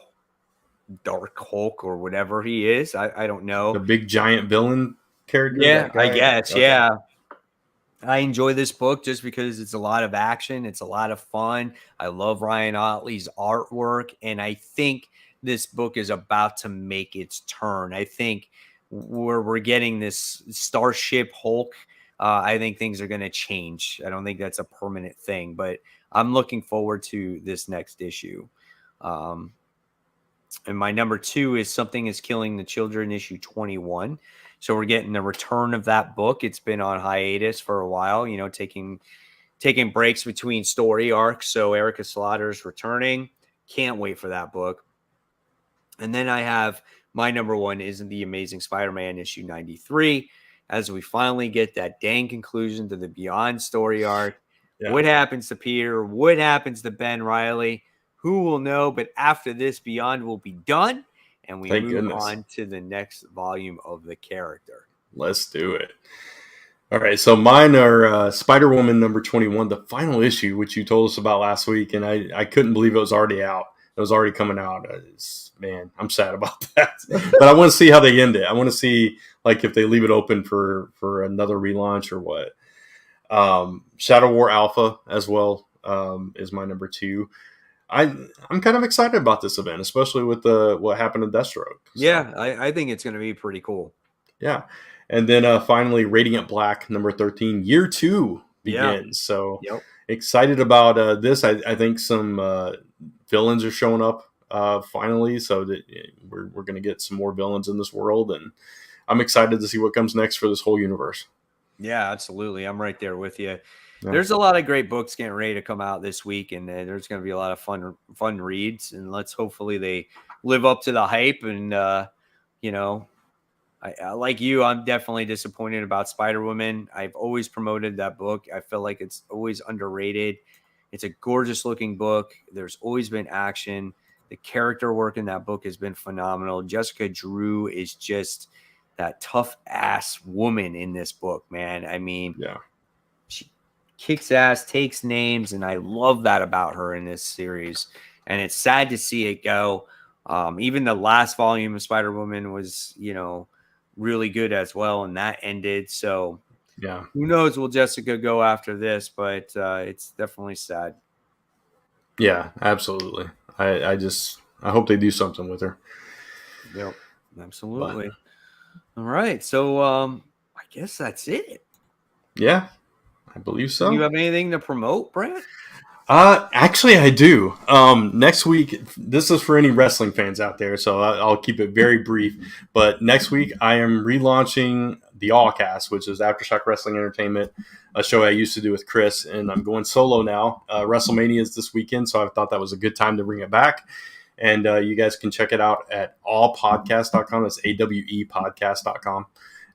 Dark Hulk or whatever he is. I don't know. The big giant villain character? Yeah, I guess. Okay. Yeah. I enjoy this book just because it's a lot of action. It's a lot of fun. I love Ryan Otley's artwork, and I think this book is about to make its turn. I think we're getting this Starship Hulk. I think things are going to change. I don't think that's a permanent thing, but I'm looking forward to this next issue. And my number 2 is Something is Killing the Children, issue 21. So we're getting the return of that book. It's been on hiatus for a while, you know, taking breaks between story arcs. So Erica Slaughter's returning. Can't wait for that book. And then I have my number 1 is The Amazing Spider-Man issue 93. As we finally get that dang conclusion to the Beyond story arc. Yeah. What happens to Peter? What happens to Ben Reilly? Who will know? But after this, Beyond will be done. And we move on to the next volume of the character. Let's do it. All right. So mine are Spider-Woman number 21, the final issue, which you told us about last week. And I couldn't believe it was already out. It was already coming out. Man, I'm sad about that. But I want to see how they end it. I want to see like if they leave it open for another relaunch or what. Shadow War Alpha as well is my number 2. I'm kind of excited about this event, especially with what happened to Deathstroke. So. Yeah, I think it's going to be pretty cool. Yeah. And then finally, Radiant Black, number 13, year 2 begins. Yeah. So excited about this. I think some villains are showing up finally, so that we're going to get some more villains in this world. And I'm excited to see what comes next for this whole universe. Yeah, absolutely. I'm right there with you. Yeah. There's a lot of great books getting ready to come out this week, and there's going to be a lot of fun reads. And let's hopefully they live up to the hype. And, you know, I like you, I'm definitely disappointed about Spider-Woman. I've always promoted that book. I feel like it's always underrated. It's a gorgeous looking book. There's always been action. The character work in that book has been phenomenal. Jessica Drew is just that tough ass woman in this book, man. I mean, Yeah. she kicks ass, takes names, and I love that about her in this series. And it's sad to see it go. Even the last volume of Spider-Woman was, really good as well, and that ended. So Yeah. who knows will Jessica go after this, but it's definitely sad. Yeah, absolutely. I hope they do something with her. Yep, But absolutely. All right, so I guess that's it. yeah, I believe Do you so. have anything to promote, Brant? Actually, I do. Next week, this is for any wrestling fans out there, so I'll keep it very brief. But next week, I am relaunching the Allcast, which is Aftershock Wrestling Entertainment, a show I used to do with Chris, and I'm going solo now. WrestleMania is this weekend, so I thought that was a good time to bring it back. And you guys can check it out at allpodcast.com. That's awepodcast.com.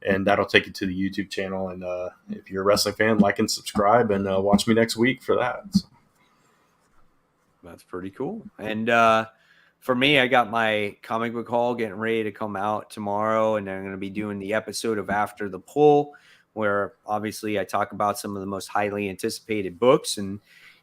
And that'll take you to the YouTube channel. And if you're a wrestling fan, like and subscribe, and watch me next week for that. So. That's pretty cool. And for me, I got my comic book haul getting ready to come out tomorrow, and I'm going to be doing the episode of After the Pull, where obviously I talk about some of the most highly anticipated books and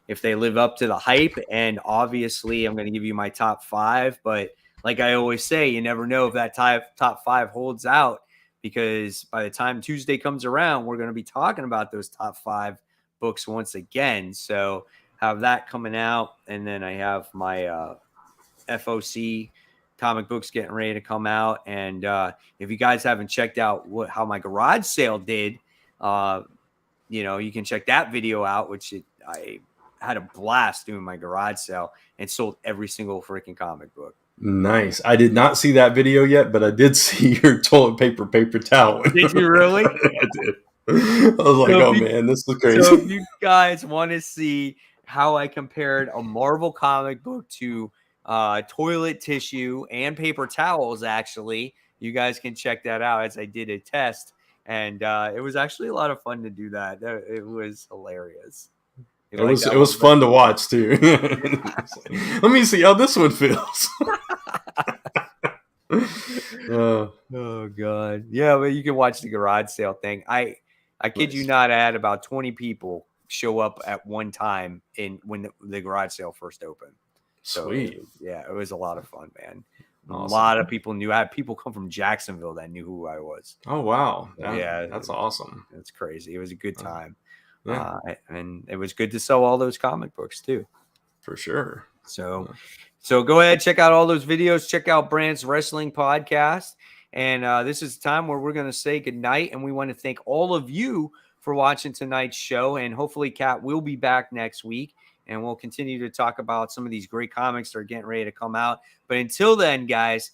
if they live up to the hype. And obviously, I'm going to give you my top 5. But like I always say, you never know if that top 5 holds out, because by the time Tuesday comes around, we're going to be talking about those top 5 books once again. So have that coming out, and then I have my FOC comic books getting ready to come out. And if you guys haven't checked out how my garage sale did, you can check that video out, I had a blast doing my garage sale and sold every single freaking comic book. Nice. I did not see that video yet, but I did see your toilet paper towel. Did you really? I did. I was like, oh man, this is crazy. So if you guys want to see how I compared a Marvel comic book to toilet tissue and paper towels, actually, you guys can check that out as I did a test. And it was actually a lot of fun to do that. It was hilarious. It was fun to watch too. Let me see how this one feels. Oh god, yeah, but you can watch the garage sale thing. I kid you not, I had about 20 people show up at one time when the garage sale first opened. So sweet. It was a lot of fun, man. Awesome. A lot of people knew. I had people come from Jacksonville that knew who I was. Oh wow, yeah, that's awesome. It's crazy. It was a good time. Yeah. And it was good to sell all those comic books too. For sure. So go ahead, check out all those videos. Check out Brant's Wrestling Podcast. And this is the time where we're going to say goodnight. And we want to thank all of you for watching tonight's show. And hopefully Kat will be back next week. And we'll continue to talk about some of these great comics that are getting ready to come out. But until then, guys,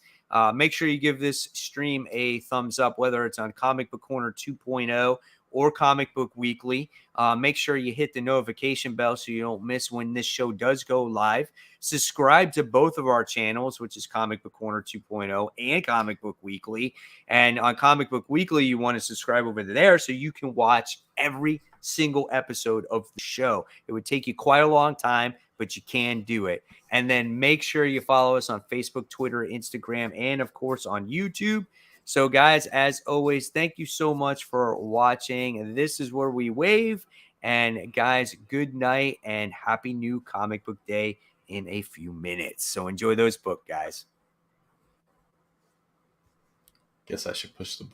make sure you give this stream a thumbs up, whether it's on Comic Book Corner 2.0 or Comic Book Weekly. Make sure you hit the notification bell so you don't miss when this show does go live. Subscribe to both of our channels, which is Comic Book Corner 2.0 and Comic Book Weekly. And on Comic Book Weekly, you want to subscribe over there so you can watch every single episode of the show. It would take you quite a long time, but you can do it. And then make sure you follow us on Facebook, Twitter, Instagram, and of course on YouTube. So, guys, as always, thank you so much for watching. This is where we wave. And, guys, good night and happy new comic book day in a few minutes. So enjoy those books, guys. Guess I should push the button.